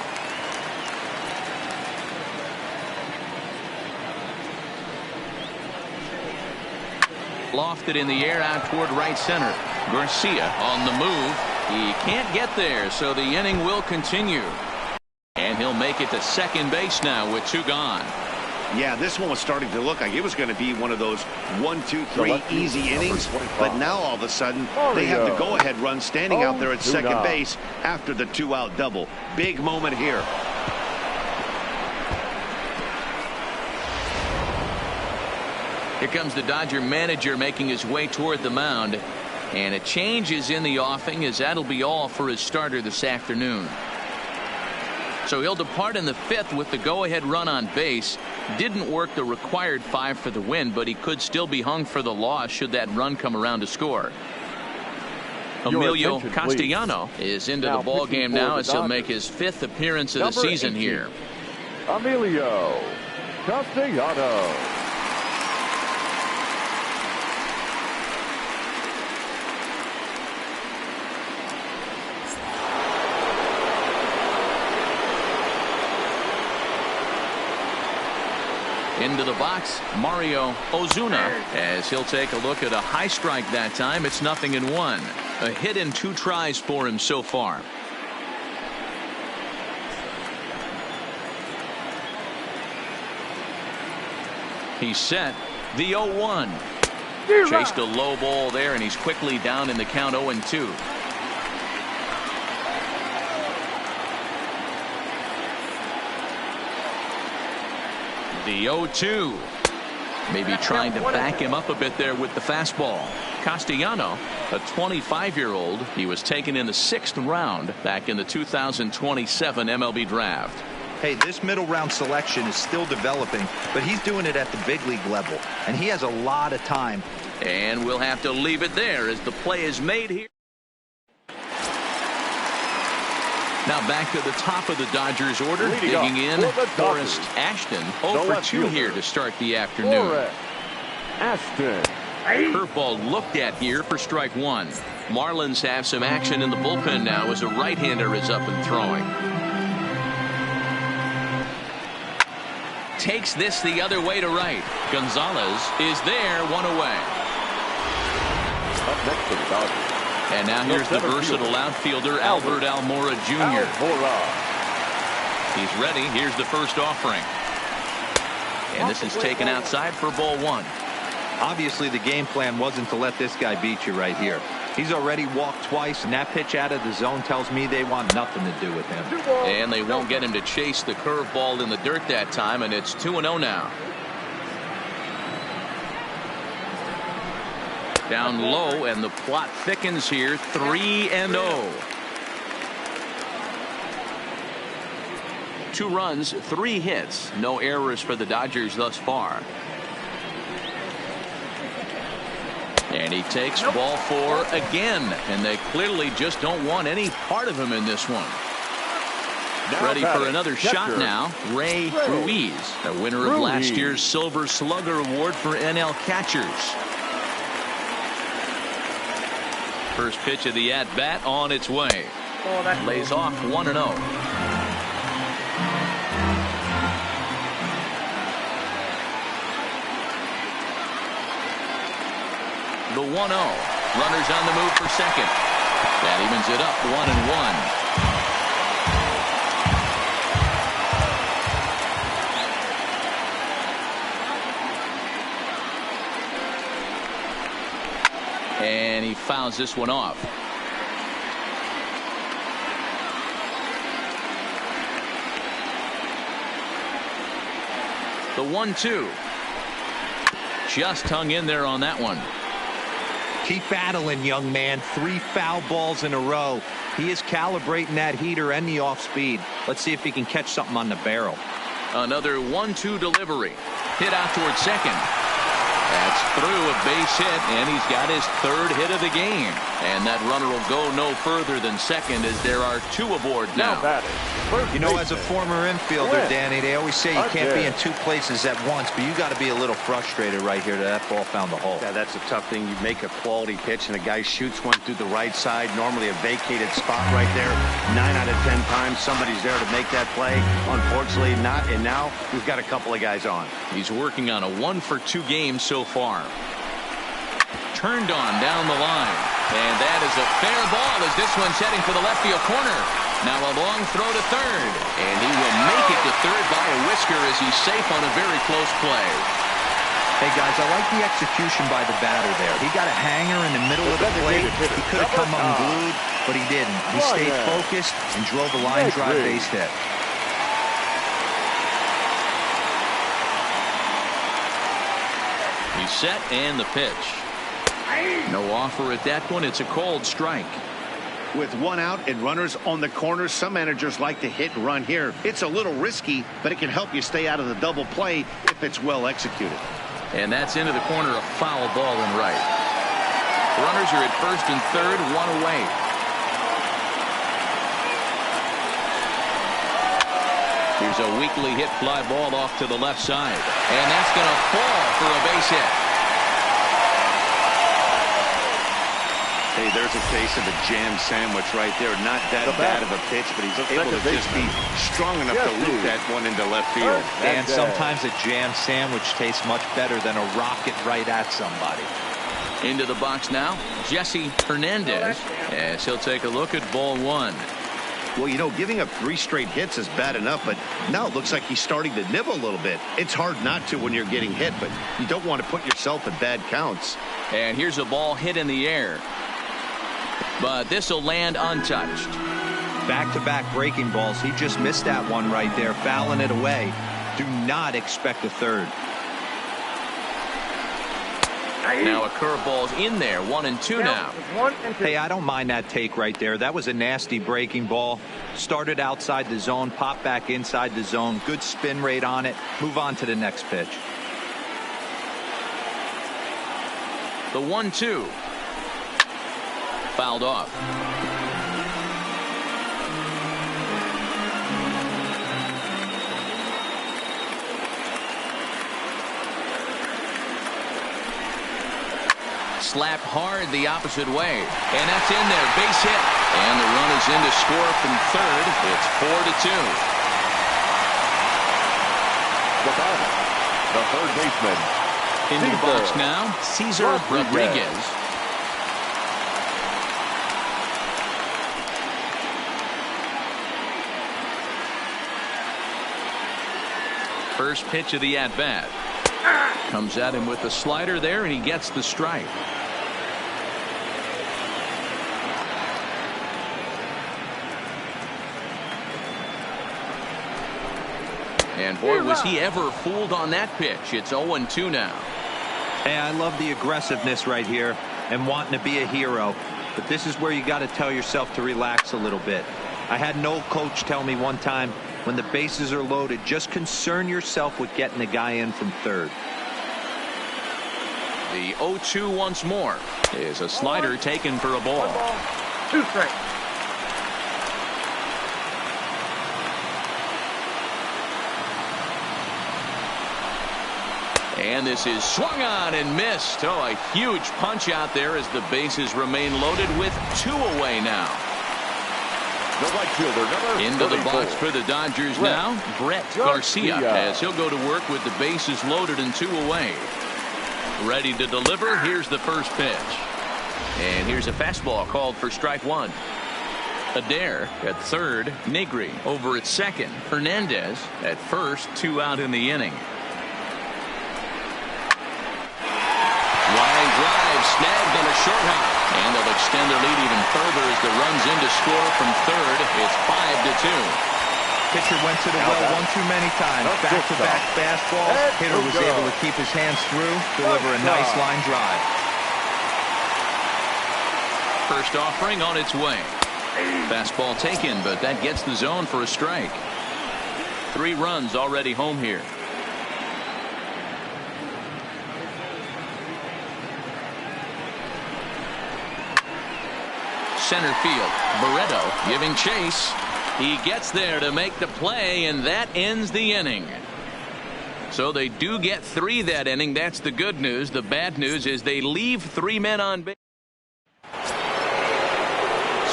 Lofted in the air out toward right center. Garcia on the move. He can't get there, so the inning will continue. And he'll make it to second base now with 2 gone. Yeah, this one was starting to look like it was going to be one of those 1, 2, 3 easy innings. But now all of a sudden they have the go-ahead run standing out there at second base after the 2-out double. Big moment here. Here comes the Dodger manager making his way toward the mound. And a change is in the offing, as that'll be all for his starter this afternoon. So he'll depart in the 5th with the go-ahead run on base. Didn't work the required 5 for the win, but he could still be hung for the loss should that run come around to score. Emilio Castellano is into the ball game now as he'll make his 5th appearance of the season here. Emilio Castellano. Into the box, Mario Ozuna, as he'll take a look at a high strike that time. It's 0-1. A hit in 2 tries for him so far. He's set. The 0-1. Chased a low ball there, and he's quickly down in the count. 0-2. The 0-2. Maybe trying to back him up a bit there with the fastball. Castellano, a 25-year-old. He was taken in the 6th round back in the 2027 MLB draft. Hey, this middle round selection is still developing, but he's doing it at the big league level, and he has a lot of time. And we'll have to leave it there as the play is made here. Now back to the top of the Dodgers order. Digging in, Forrest Ashton. 0-2 here to start the afternoon. Forrest Ashton. Curveball looked at here for strike 1. Marlins have some action in the bullpen now as a right-hander is up and throwing. Takes this the other way to right. Gonzalez is there, 1 away. Up next to the Dodgers. And now here's the versatile outfielder, Albert Almora Jr. He's ready. Here's the first offering. And this is taken outside for ball 1. Obviously, the game plan wasn't to let this guy beat you right here. He's already walked twice, and that pitch out of the zone tells me they want nothing to do with him. And they won't get him to chase the curveball in the dirt that time, and it's 2-0 now. Down low, and the plot thickens here. 3-0. 2 runs, 3 hits. No errors for the Dodgers thus far. And he takes ball 4 again. And they clearly just don't want any part of him in this one. Ready for another shot now. Ray Ruiz, the winner of last year's Silver Slugger Award for NL catchers. First pitch of the at-bat on its way. Lays off 1-0. The 1-0. Runners on the move for second. That evens it up 1-1. And he fouls this one off. The 1-2. Just hung in there on that one. Keep battling, young man. 3 foul balls in a row. He is calibrating that heater and the off speed. Let's see if he can catch something on the barrel. Another 1-2 delivery. Hit out towards second. That's through a base hit, and he's got his 3rd hit of the game. And that runner will go no further than second as there are 2 aboard now. You know, as a former infielder, Danny, they always say you can't be in 2 places at once, but you got to be a little frustrated right here that ball found the hole. Yeah, that's a tough thing. You make a quality pitch, and a guy shoots one through the right side, normally a vacated spot right there. 9 out of 10 times, somebody's there to make that play. Unfortunately, not, and now we've got a couple of guys on. He's working on a 1-for-2 game so far. Turned on down the line, and that is a fair ball as this one's heading for the left field corner. Now a long throw to third, and he will make it to third by a whisker as he's safe on a very close play. Hey guys, I like the execution by the batter there. He got a hanger in the middle of the plate. He could have come unglued, but he didn't. He stayed focused and drove a line drive base hit. He's set, and the pitch. No offer at that one. It's a called strike. With 1 out and runners on the corners, some managers like to hit and run here. It's a little risky, but it can help you stay out of the double play if it's well executed. And that's into the corner, a foul ball in right. Runners are at first and third, 1 away. Here's a weakly hit fly ball off to the left side. And that's going to fall for a base hit. Hey, there's a case of a jam sandwich right there. Not that bad of a pitch, but he's able to just be strong enough to loop that one into left field. And sometimes a jam sandwich tastes much better than a rocket right at somebody. Into the box now, Jesse Hernandez, as he'll take a look at ball 1. Well, you know, giving up 3 straight hits is bad enough, but now it looks like he's starting to nibble a little bit. It's hard not to when you're getting hit, but you don't want to put yourself in bad counts. And here's a ball hit in the air. But this will land untouched. Back-to-back breaking balls. He just missed that one right there, fouling it away. Do not expect a third. Now a curveball's in there, 1-2 now. Hey, I don't mind that take right there. That was a nasty breaking ball. Started outside the zone, popped back inside the zone. Good spin rate on it. Move on to the next pitch. The 1-2. Fouled off. Slapped hard the opposite way, and that's in there, base hit, and the run is in to score from third. It's 4-2. The third baseman into the box now, Cesar Rodriguez. First pitch of the at-bat. Comes at him with the slider there, and he gets the strike. And boy, was he ever fooled on that pitch. It's 0-2 now. Hey, I love the aggressiveness right here and wanting to be a hero. But this is where you got to tell yourself to relax a little bit. I had an old coach tell me one time, when the bases are loaded, just concern yourself with getting the guy in from third. The 0-2 once more is a slider taken for a ball. 2 strikes. And this is swung on and missed. Oh, a huge punch out there as the bases remain loaded with 2 away now. The right fielder, number Into the 34. box for the Dodgers now, Brett Garcia, as he'll go to work with the bases loaded and 2 away. Ready to deliver. Here's the first pitch. And here's a fastball called for strike 1. Adair at third, Negri over at second, Hernandez at first, 2 out in the inning. Line drive snagged on a short hop, and they'll extend their lead even further as the runs in to score from third. It's 5-2. Pitcher went to the well one too many times. Back-to-back fastballs. Hitter was able to keep his hands through, deliver a nice line drive. First offering on its way. Fastball taken, but that gets the zone for a strike. 3 runs already home here. Center field. Barreto giving chase. He gets there to make the play, and that ends the inning. So they do get 3 that inning. That's the good news. The bad news is they leave 3 men on base.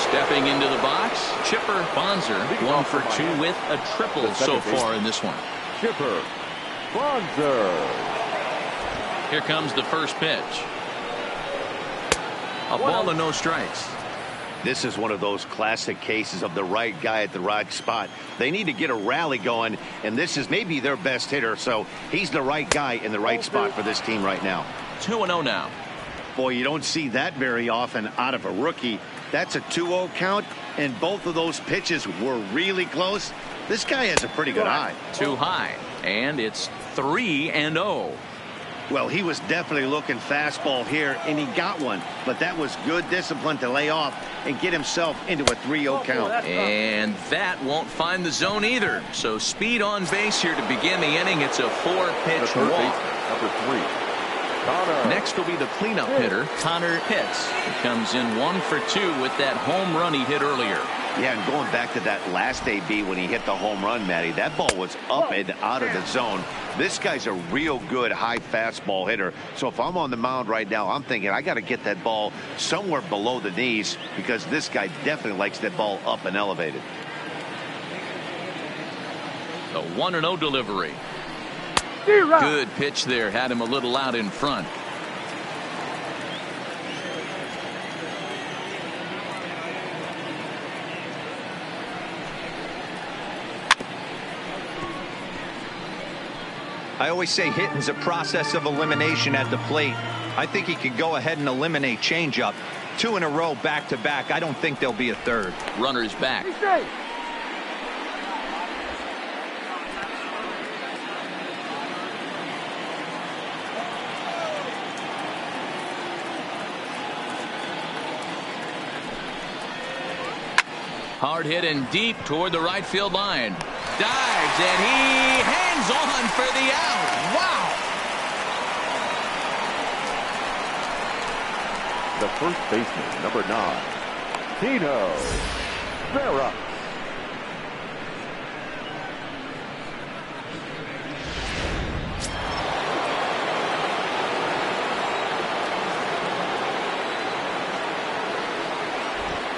Stepping into the box, Chipper Bonser, 1 for 2 with a triple so far in this one. Chipper Bonser. Here comes the first pitch. A ball and no strikes. This is one of those classic cases of the right guy at the right spot. They need to get a rally going, and this is maybe their best hitter, so he's the right guy in the right spot for this team right now. 2-0 now. Boy, you don't see that very often out of a rookie. That's a 2-0 count, and both of those pitches were really close. This guy has a pretty good eye. Too high, and it's 3-0. Well, he was definitely looking fastball here, and he got one. But that was good discipline to lay off and get himself into a 3-0 count. And that won't find the zone either. So speed on base here to begin the inning. It's a 4-pitch walk. Number 3. Connor. Next will be the cleanup hitter, Connor Pitts. He comes in 1 for 2 with that home run he hit earlier. Yeah, and going back to that last AB when he hit the home run, Matty, that ball was up and out of the zone. This guy's a real good high fastball hitter. So if I'm on the mound right now, I'm thinking I got to get that ball somewhere below the knees because this guy definitely likes that ball up and elevated. The 1-0 delivery. Good pitch there. Had him a little out in front. I always say hitting's a process of elimination at the plate. I think he could go ahead and eliminate changeup. 2 in a row back-to-back. I don't think there'll be a third. Runners back. Hard hit and deep toward the right field line. Dives, and he hangs on for the out. Wow! The first baseman, number 9, Tino Vera.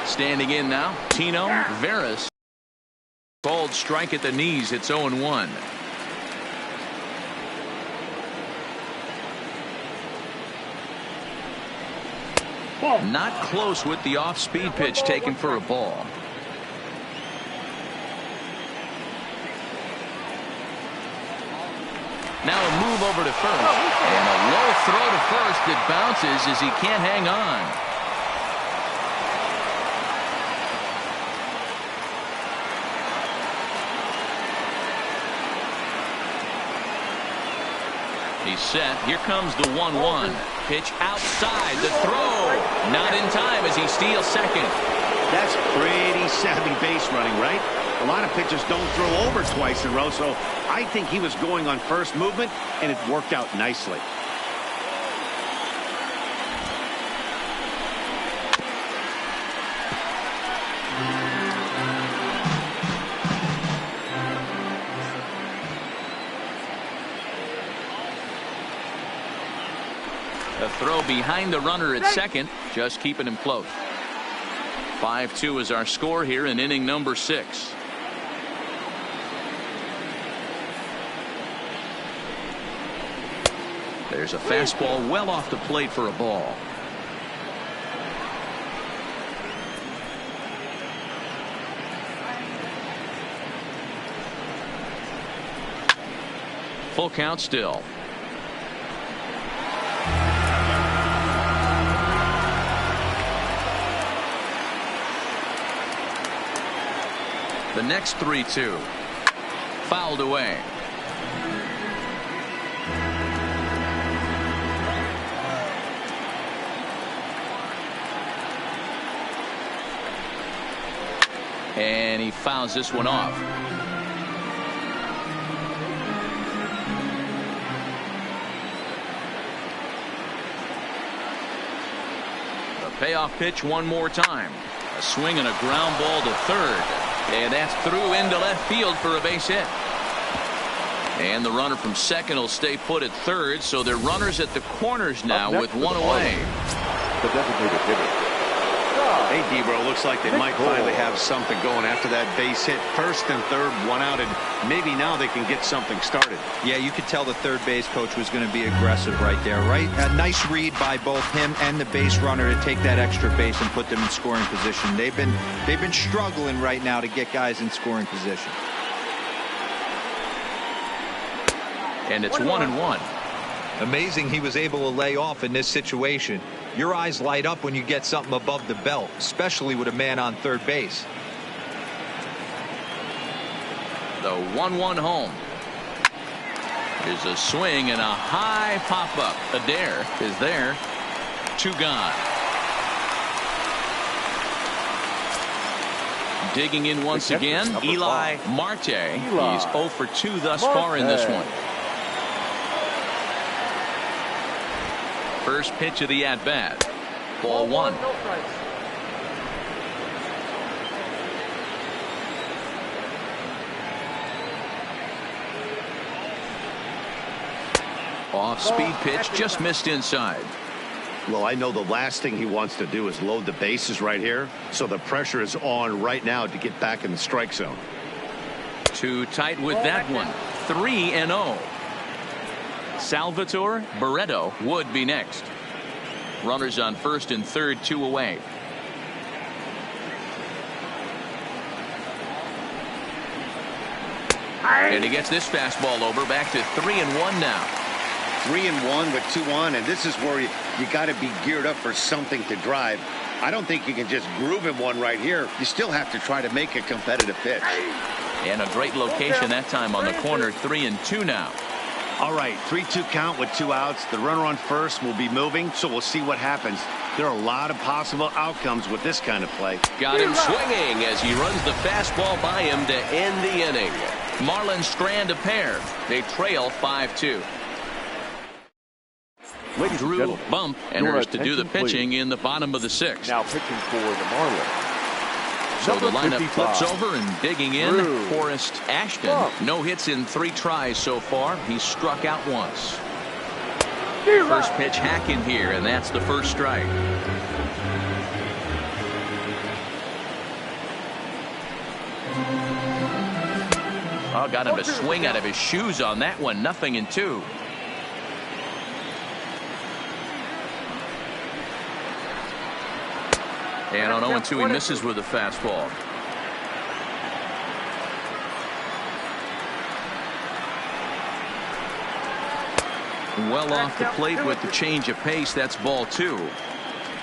Standing in now, Tino Veras. Called strike at the knees. It's 0-1. Not close with the off-speed pitch taken for a ball. Now a move over to first. And a low throw to first that bounces as he can't hang on. He's set. Here comes the 1-1. Pitch outside. The throw. Not in time as he steals second. That's pretty savvy base running, right? A lot of pitchers don't throw over twice in a row, so I think he was going on first movement, and it worked out nicely. throw behind the runner at second, just keeping him close. 5-2 is our score here in inning number 6. There's a fastball well off the plate for a ball. Full count still. The next 3-2. Fouled away. And he fouls this one off. The payoff pitch one more time. A swing and a ground ball to third. And that's through into left field for a base hit. And the runner from second will stay put at third, so they're runners at the corners now with one away. The designated hitter. Hey, Debro, looks like they might finally have something going after that base hit. First and third, one out, and maybe now they can get something started. Yeah, you could tell the third base coach was going to be aggressive right there. Right, a nice read by both him and the base runner to take that extra base and put them in scoring position. They've been struggling right now to get guys in scoring position. And it's 1-1. Amazing he was able to lay off in this situation. Your eyes light up when you get something above the belt, especially with a man on third base. The 1-1 home. There's a swing and a high pop-up. Adair is there. 2 gone. Digging in once again, Eli Marte. He's 0 for 2 thus far in this one. First pitch of the at-bat. Ball 1. Off-speed pitch, just missed inside. Well, I know the last thing he wants to do is load the bases right here, so the pressure is on right now to get back in the strike zone. Too tight with that one. 3-0. Salvatore Barreto would be next. Runners on first and third, 2 away. And he gets this fastball over, back to 3-1 now. 3-1 with 2 on, and this is where you got to be geared up for something to drive. I don't think you can just groove him one right here. You still have to try to make a competitive pitch. And a great location that time on the corner. 3-2 now. All right, 3-2 count with 2 outs. The runner on first will be moving, so we'll see what happens. There are a lot of possible outcomes with this kind of play. Got him swinging as he runs the fastball by him to end the inning. Marlins strand a pair. They trail 5-2. Drew Bump enters to do the pitching in the bottom of the 6th. Now pitching for the Marlins. So the lineup 55. flips over, and digging in, Forrest Ashton. No hits in 3 tries so far. He's struck out once. First pitch hack in here, and that's the first strike. Oh, got him to swing out of his shoes on that one. 0-2. And on 0-2, he misses with a fastball. Well off the plate with the change of pace. That's ball 2.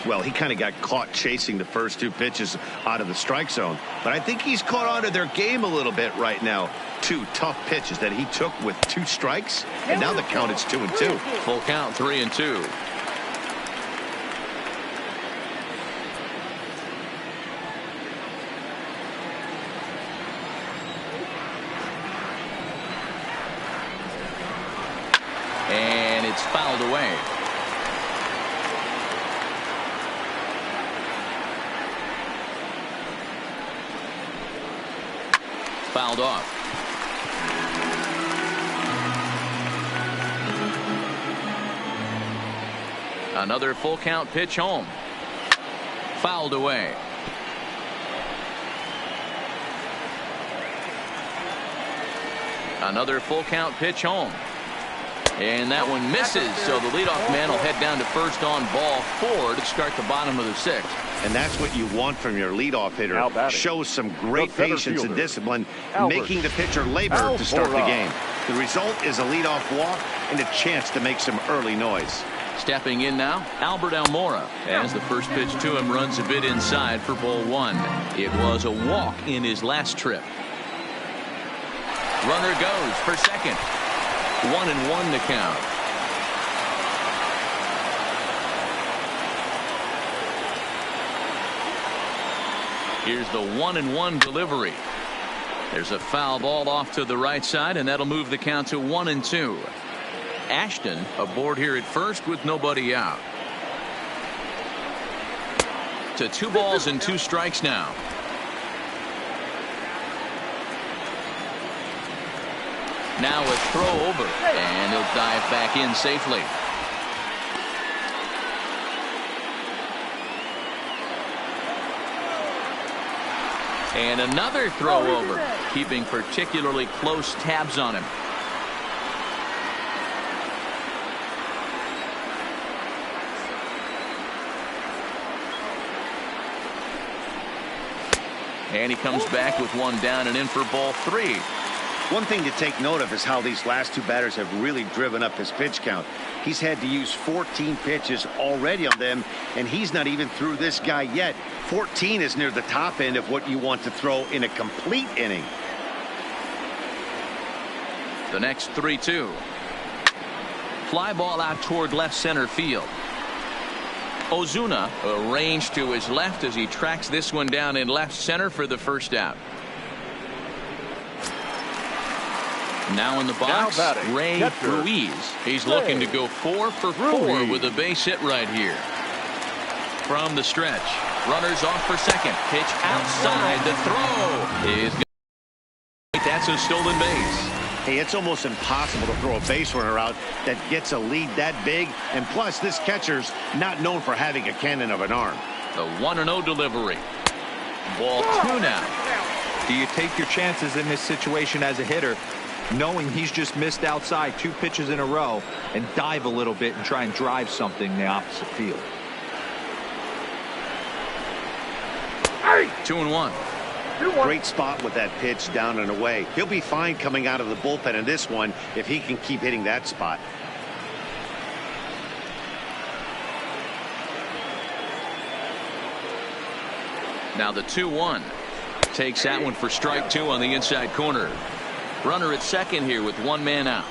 Well, he kind of got caught chasing the first 2 pitches out of the strike zone. But I think he's caught on to their game a little bit right now. 2 tough pitches that he took with 2 strikes. And now the count is 2-2. Full count, 3-2. And it's fouled away. Fouled off. A Another full count pitch home. Fouled away. Another full count pitch home. And that one misses, so the leadoff man will head down to first on ball 4 to start the bottom of the 6th. And that's what you want from your leadoff hitter. Shows some great patience and discipline, making the pitcher labor to start the game. The result is a leadoff walk and a chance to make some early noise. Stepping in now, Albert Almora, as the first pitch to him runs a bit inside for ball 1. It was a walk in his last trip. Runner goes for second. 1-1 to count. Here's the 1-1 delivery. There's a foul ball off to the right side, and that'll move the count to 1-2. Ashton aboard here at first with nobody out. To 2 balls and 2 strikes now. Now a throw over, and he'll dive back in safely. And another throw over, keeping particularly close tabs on him. And he comes back with one down and in for ball 3. One thing to take note of is how these last 2 batters have really driven up his pitch count. He's had to use 14 pitches already on them, and he's not even through this guy yet. 14 is near the top end of what you want to throw in a complete inning. The next 3-2. Fly ball out toward left center field. Ozuna arranged to his left as he tracks this one down in left center for the first out. Now in the box, Ray Ruiz. He's looking to go 4 for 4 with a base hit right here. From the stretch, runners off for second. Pitch outside. The throw is good. That's a stolen base. Hey, it's almost impossible to throw a base runner out that gets a lead that big. And plus, this catcher's not known for having a cannon of an arm. The 1-0 delivery. Ball 2 now. Do you take your chances in this situation as a hitter, knowing he's just missed outside 2 pitches in a row, and dive a little bit and try and drive something in the opposite field? 2-1. Great spot with that pitch down and away. He'll be fine coming out of the bullpen in this one if he can keep hitting that spot. Now the 2-1. Takes that one for strike 2 on the inside corner. Runner at second here with 1 man out.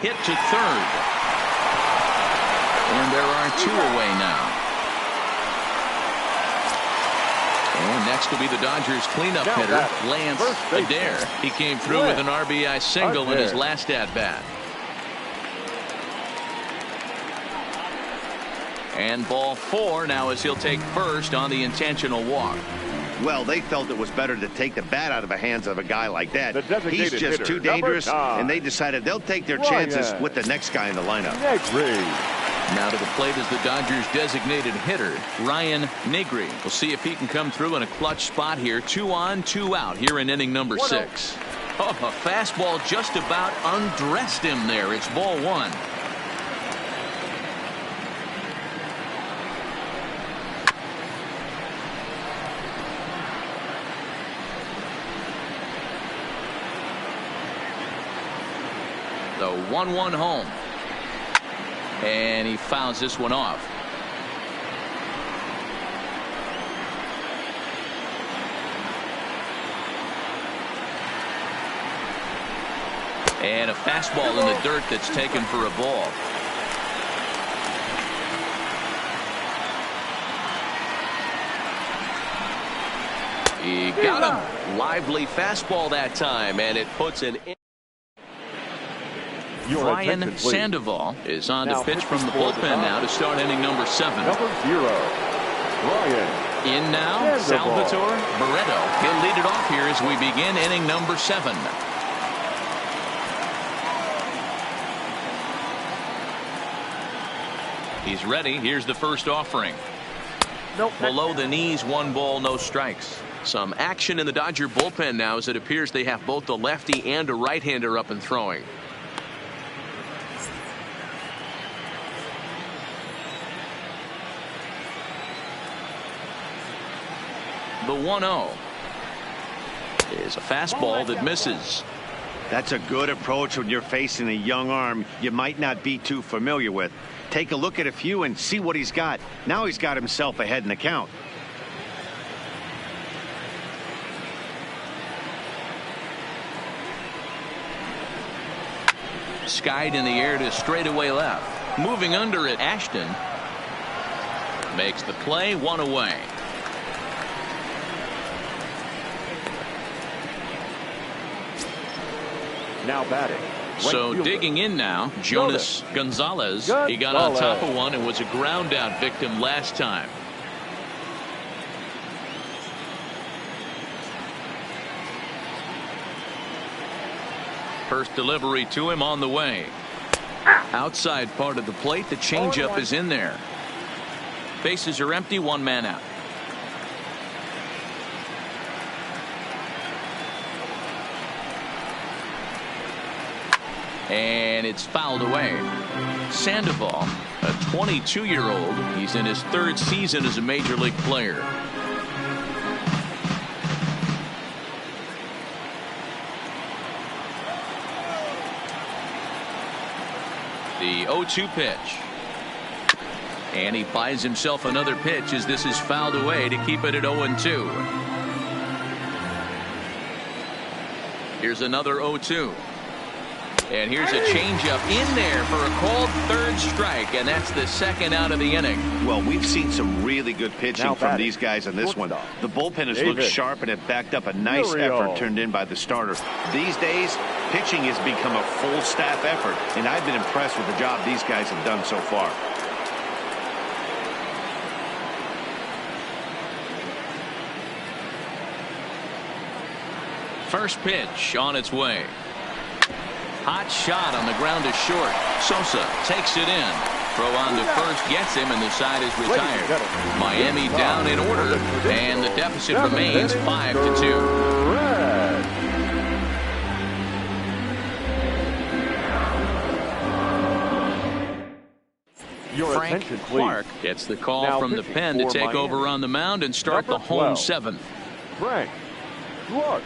Hit to third. And there are 2 away now. And next will be the Dodgers cleanup hitter, Lance Adair. He came through with an RBI single in his last at-bat. And ball 4 now as he'll take first on the intentional walk. Well, they felt it was better to take the bat out of the hands of a guy like that. He's just hitter, too dangerous, and they decided they'll take their chances with the next guy in the lineup. Now to the plate is the Dodgers designated hitter, Ryan Negri. We'll see if he can come through in a clutch spot here. 2 on, 2 out here in inning number 6. Oh, a fastball just about undressed him there. It's ball 1. The 1-1 home. And he fouls this one off. And a fastball in the dirt that's taken for a ball. He got him. Lively fastball that time, and it puts an Ryan Sandoval is on to pitch from the bullpen now to start inning number 7. Number 0, Ryan. In now, Salvatore Barreto. He'll lead it off here as we begin inning number 7. He's ready. Here's the first offering. Nope. Below the knees, 1 ball, no strikes. Some action in the Dodger bullpen now as it appears they have both a lefty and a right-hander up and throwing. The 1-0 is a fastball that misses. That's a good approach when you're facing a young arm you might not be too familiar with. Take a look at a few and see what he's got. Now he's got himself ahead in the count. Skied in the air to straightaway left. Moving under it, Ashton makes the play, 1 away. Now batting. So digging in now, Jonas Gonzalez. He got on top of one and was a ground out victim last time. First delivery to him on the way. Outside part of the plate, the changeup is in there. Bases are empty, 1 man out. And it's fouled away. Sandoval, a 22-year-old. He's in his 3rd season as a major league player. The 0-2 pitch. And he buys himself another pitch as this is fouled away to keep it at 0-2. Here's another 0-2. And here's a changeup in there for a called 3rd strike, and that's the 2nd out of the inning. Well, we've seen some really good pitching from these guys in this one. The bullpen has looked sharp and it backed up a nice effort turned in by the starter. These days, pitching has become a full staff effort, and I've been impressed with the job these guys have done so far. First pitch on its way. Hot shot on the ground to short. Sosa takes it in. Throw on to first gets him, and the side is retired. Miami down in order, and the deficit remains 5-2. Frank Clark gets the call from the pen to take over on the mound and start the home 7th. Frank Clark.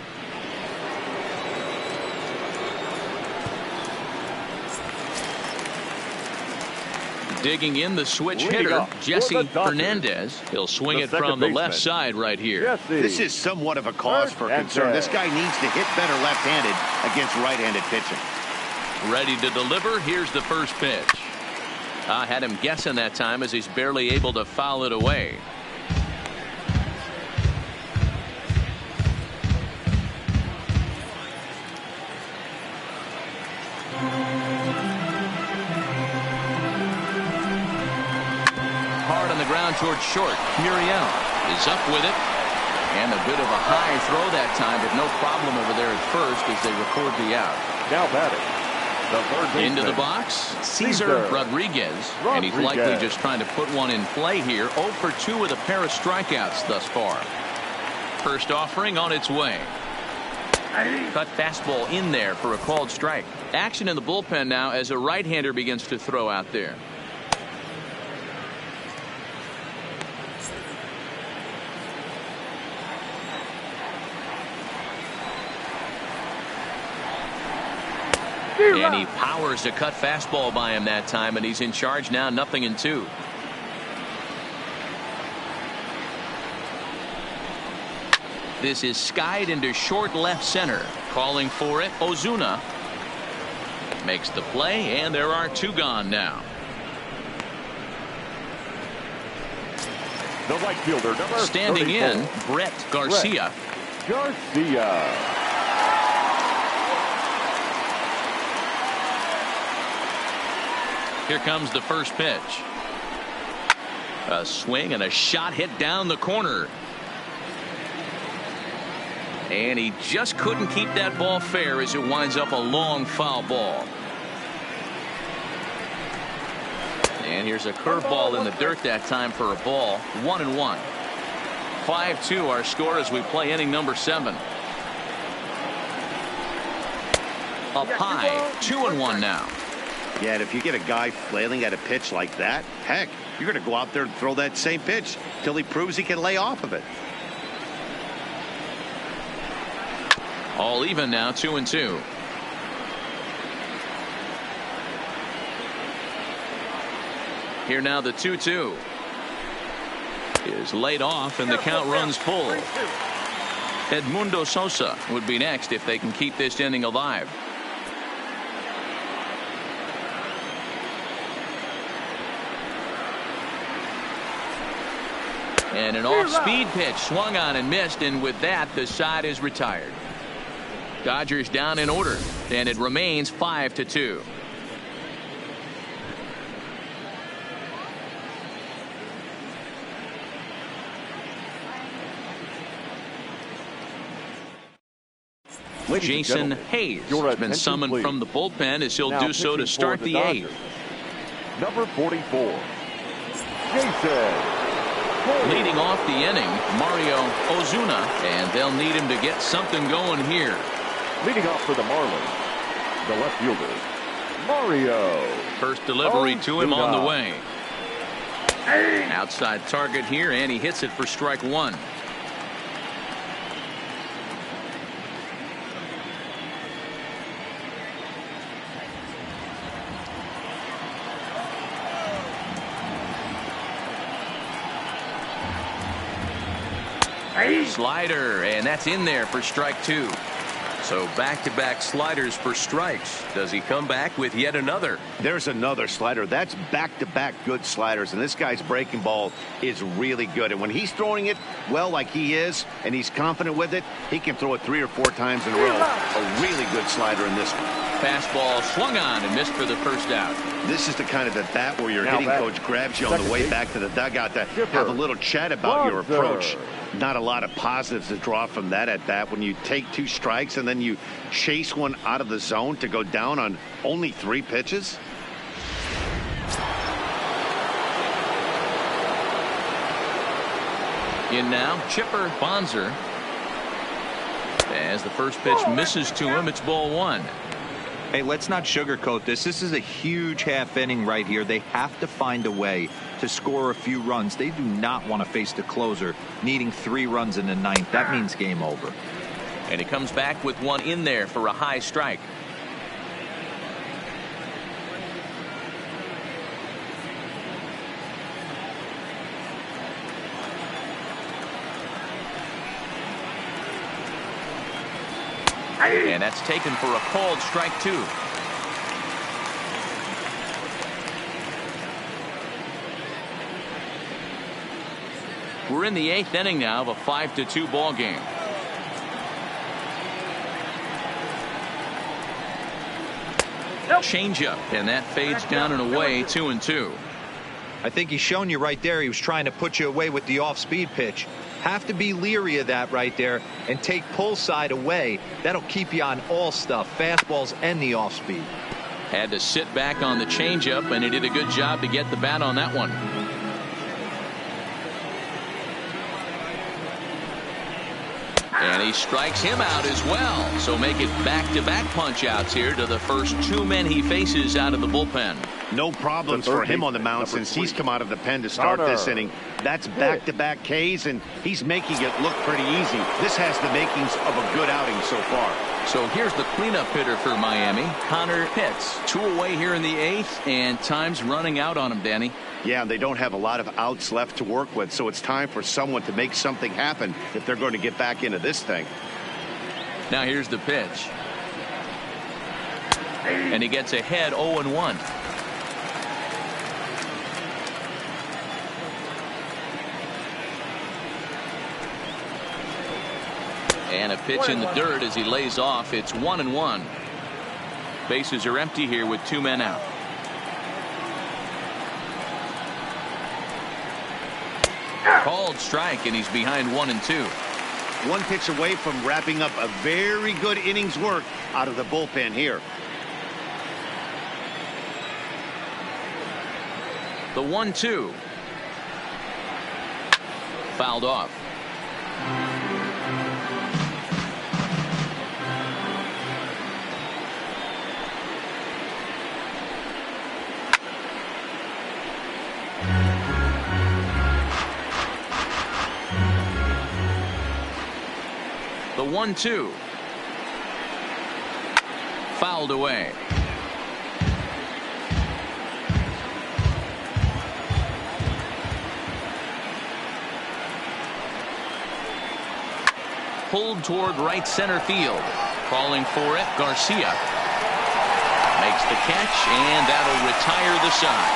Digging in the switch hitter, Jesse Hernandez. He'll swing it from the left side right here. This is somewhat of a cause for concern. This guy needs to hit better left-handed against right-handed pitching. Ready to deliver. Here's the first pitch. I had him guessing that time as he's barely able to foul it away. Hard on the ground towards short. Muriel is up with it. And a bit of a high throw that time, but no problem over there at first as they record the out. Now batting. Into the box, Cesar Rodriguez. And he's likely just trying to put one in play here. 0 for 2 with a pair of strikeouts thus far. First offering on its way. Cut fastball in there for a called strike. Action in the bullpen now as a right-hander begins to throw out there. And he powers a cut fastball by him that time, and he's in charge now, 0-2. This is skied into short left center. Calling for it, Ozuna makes the play, and there are 2 gone now. The right fielder, number standing 34. In, Brett Garcia. Here comes the first pitch. A swing and a shot hit down the corner. And he just couldn't keep that ball fair as it winds up a long foul ball. And here's a curveball in the dirt that time for a ball. 1-1. 5-2 our score as we play inning number 7. Up high, 2-1 now. Yeah, and if you get a guy flailing at a pitch like that, heck, you're going to go out there and throw that same pitch till he proves he can lay off of it. All even now, 2-2. Here now the 2-2 is laid off and the count runs full. Edmundo Sosa would be next if they can keep this inning alive. And an off-speed pitch swung on and missed, and with that the side is retired. Dodgers down in order, and it remains 5-2. Jason Hayes has been summoned from the bullpen as he'll do so to start the 8th. Number 44, Jason. Leading off the inning, Mario Ozuna, and they'll need him to get something going here. Leading off for the Marlins, the left fielder, Mario. First delivery to him on the way. Outside target here, and he hits it for strike 1. Slider, and that's in there for strike 2. So back-to-back sliders for strikes. Does he come back with yet another? There's another slider. That's back-to-back good sliders, and this guy's breaking ball is really good. And when he's throwing it well like he is, and he's confident with it, he can throw it 3 or 4 times in a row. A really good slider in this one. Fastball swung on and missed for the first out. This is the kind of at bat where your hitting coach grabs you on the way back to the dugout to have a little chat about your approach. Not a lot of positives to draw from that at bat when you take 2 strikes and then you chase one out of the zone to go down on only 3 pitches. In now, Chipper Bonser. As the first pitch misses to him, it's ball 1. Hey, let's not sugarcoat this. This is a huge half inning right here. They have to find a way to score a few runs. They do not want to face the closer needing 3 runs in the 9th. That means game over. And he comes back with one in there for a high strike. And that's taken for a called strike 2. We're in the 8th inning now of a 5-2 ball game. Changeup, and that fades down and away. 2-2. I think he's shown you right there. He was trying to put you away with the off-speed pitch. Have to be leery of that right there and take pull side away. That'll keep you on all stuff, fastballs and the off-speed. Had to sit back on the changeup, and he did a good job to get the bat on that one. And he strikes him out as well. So make it back-to-back punch-outs here to the first 2 men he faces out of the bullpen. No problems for him on the mound since he's come out of the pen to start this inning. That's back-to-back Ks, and he's making it look pretty easy. This has the makings of a good outing so far. So here's the cleanup hitter for Miami, Connor Pitts. 2 away here in the 8th, and time's running out on him, Danny. Yeah, and they don't have a lot of outs left to work with, so it's time for someone to make something happen if they're going to get back into this thing. Now here's the pitch. And he gets ahead 0-1. And a pitch in the dirt as he lays off. It's 1-1. Bases are empty here with 2 men out. Called strike, and he's behind 1-2. 1 pitch away from wrapping up a very good inning's work out of the bullpen here. The 1-2. Fouled off. The 1-2. Fouled away. Pulled toward right center field. Calling for it, Garcia. Makes the catch, and that'll retire the side.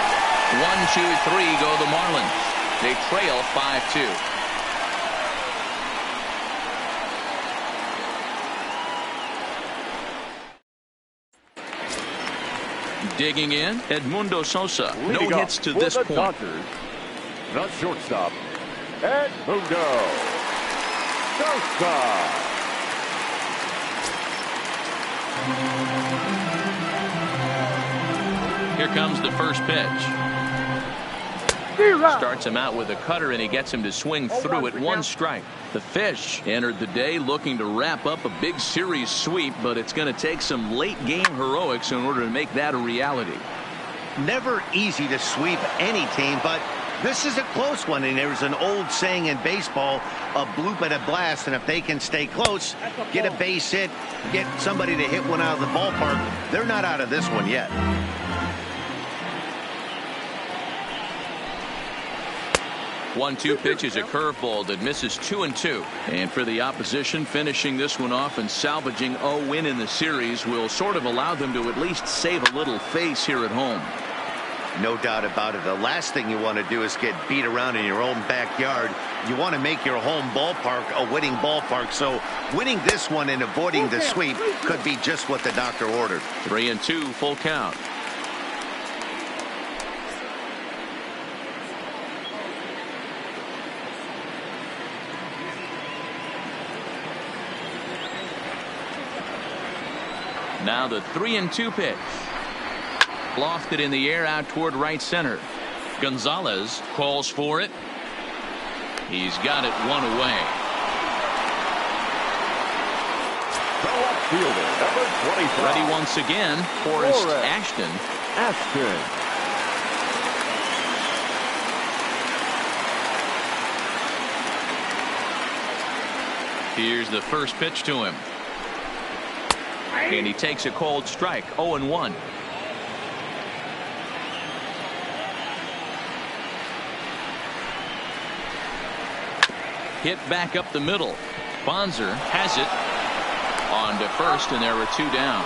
1-2-3 go the Marlins. They trail 5-2. Digging in, Edmundo Sosa. No hits to this point. Dodgers, the shortstop, Edmundo Sosa. Here comes the first pitch. Starts him out with a cutter, and he gets him to swing through it. 1 strike. The Fish entered the day looking to wrap up a big series sweep, but it's going to take some late game heroics in order to make that a reality. Never easy to sweep any team, but this is a close one, and there's an old saying in baseball, a bloop and a blast, and if they can stay close, get a base hit, get somebody to hit one out of the ballpark, they're not out of this one yet. 1-2 pitch is a curveball that misses 2-2. And for the opposition, finishing this one off and salvaging a win in the series will sort of allow them to at least save a little face here at home. No doubt about it. The last thing you want to do is get beat around in your own backyard. You want to make your home ballpark a winning ballpark. So winning this one and avoiding the sweep could be just what the doctor ordered. 3-2, full count. Now the 3-2 pitch. Lofted in the air out toward right center. Gonzalez calls for it. He's got it 1 away. The left fielder, number 25. Ready once again, Forrest Ashton. Here's the first pitch to him. And he takes a cold strike. 0-1. Hit back up the middle. Bonser has it on to first, and there are 2 down.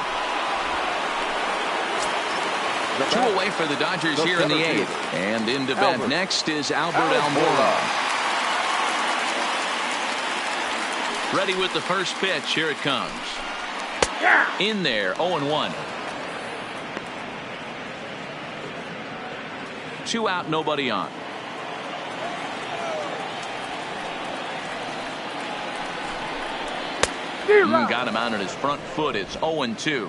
2 away for the Dodgers here in the 8th. And into bat next is Albert Almora. Ready with the first pitch. Here it comes. In there. 0-1. 2 out, nobody on. Got him out on his front foot. It's 0-2.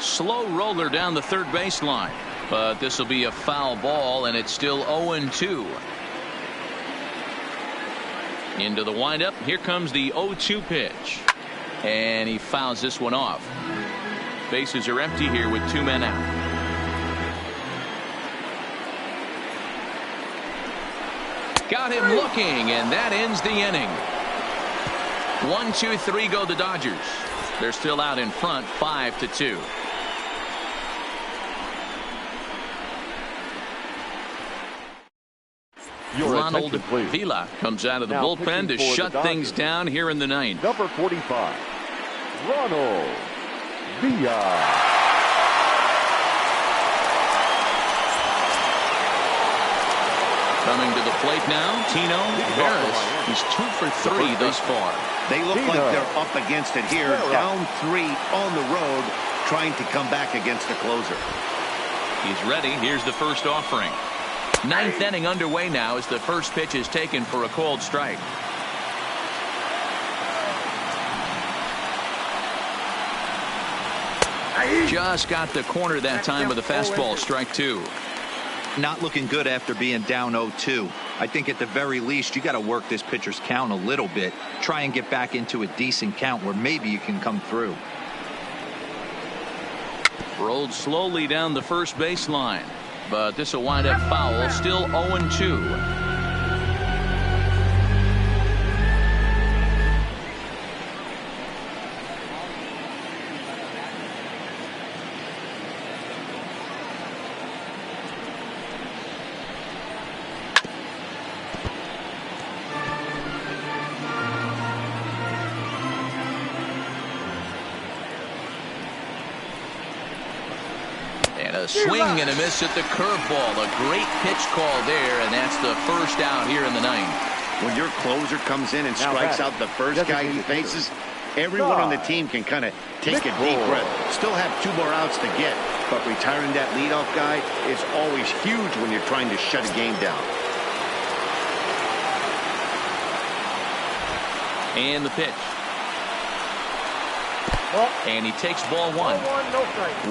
Slow roller down the third baseline, but this will be a foul ball, and it's still 0-2. Into the windup. Here comes the 0-2 pitch, and he fouls this one off. Bases are empty here with 2 men out. Got him looking, and that ends the inning. 1-2-3 go the Dodgers. They're still out in front, 5-2. Ronald Vila comes out of the bullpen to shut things down here in the 9th. Number 45, Ronald Vila. Coming to the plate now, Tino Veras. He's 2 for 3 thus far. They look like they're up against it here, down 3 on the road, trying to come back against the closer. He's ready. Here's the first offering. 9th inning underway now as the first pitch is taken for a called strike. Just got the corner that time with a fastball, strike two. Not looking good after being down 0-2. I think at the very least you got to work this pitcher's count a little bit. Try and get back into a decent count where maybe you can come through. Rolled slowly down the first baseline, but this will wind up foul. Still 0-2. Swing and a miss at the curveball. A great pitch call there, and that's the first out here in the ninth. When your closer comes in and strikes out the first guy he faces, everyone on the team can kind of take a deep breath. Still have 2 more outs to get, but retiring that leadoff guy is always huge when you're trying to shut a game down. And the pitch. And he takes ball one.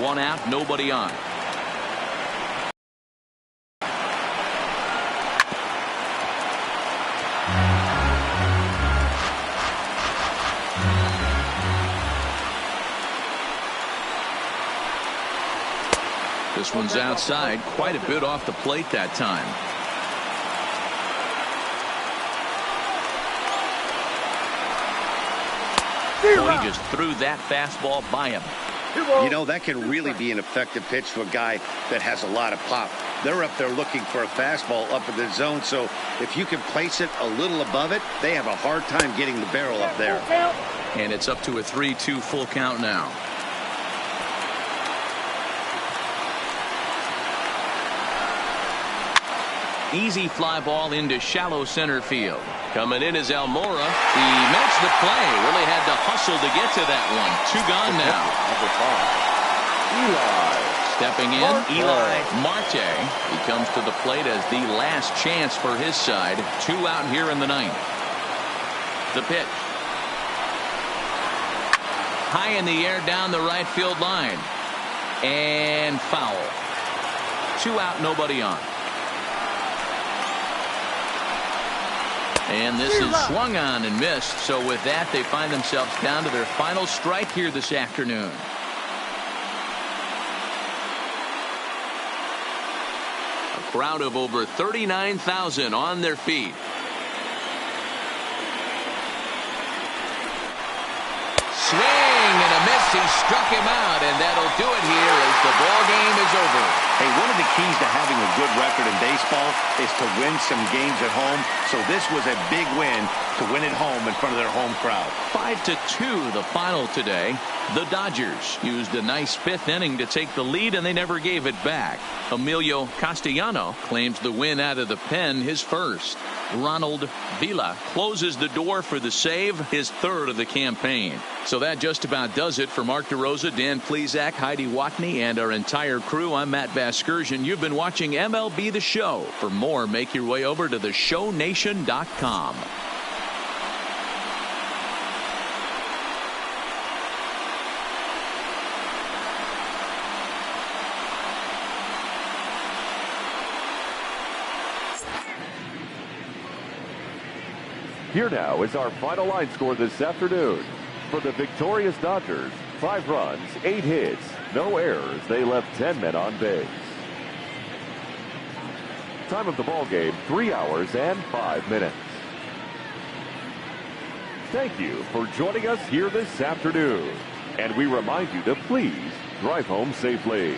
1 out, nobody on. This one's outside, quite a bit off the plate that time. Well, he just threw that fastball by him. You know, that can really be an effective pitch to a guy that has a lot of pop. They're up there looking for a fastball up in the zone, so if you can place it a little above it, they have a hard time getting the barrel up there. And it's up to a 3-2 full count now. Easy fly ball into shallow center field. Coming in is Almora. He makes the play. Really had to hustle to get to that one. 2 gone now. Stepping in, Eli Marte. He comes to the plate as the last chance for his side. 2 out here in the ninth. The pitch. High in the air down the right field line. And foul. 2 out, nobody on. And this is swung on and missed. So with that, they find themselves down to their final strike here this afternoon. A crowd of over 39,000 on their feet. Swing and a miss. He struck him out, and that'll do it here as the ball game is over. Hey, one of the keys to having a good record in baseball is to win some games at home. So this was a big win to win at home in front of their home crowd. 5-2 the final today. The Dodgers used a nice 5th inning to take the lead, and they never gave it back. Emilio Castellano claims the win out of the pen, his first. Ronald Vila closes the door for the save, his 3rd of the campaign. So that just about does it for Mark DeRosa, Dan Plesac, Heidi Watney, and our entire crew. I'm Matt Vasgersian. You've been watching MLB The Show. For more, make your way over to theshownation.com. Here now is our final line score this afternoon. For the victorious Dodgers, 5 runs, 8 hits, no errors. They left 10 men on base. Time of the ball game, 3 hours and 5 minutes. Thank you for joining us here this afternoon. And we remind you to please drive home safely.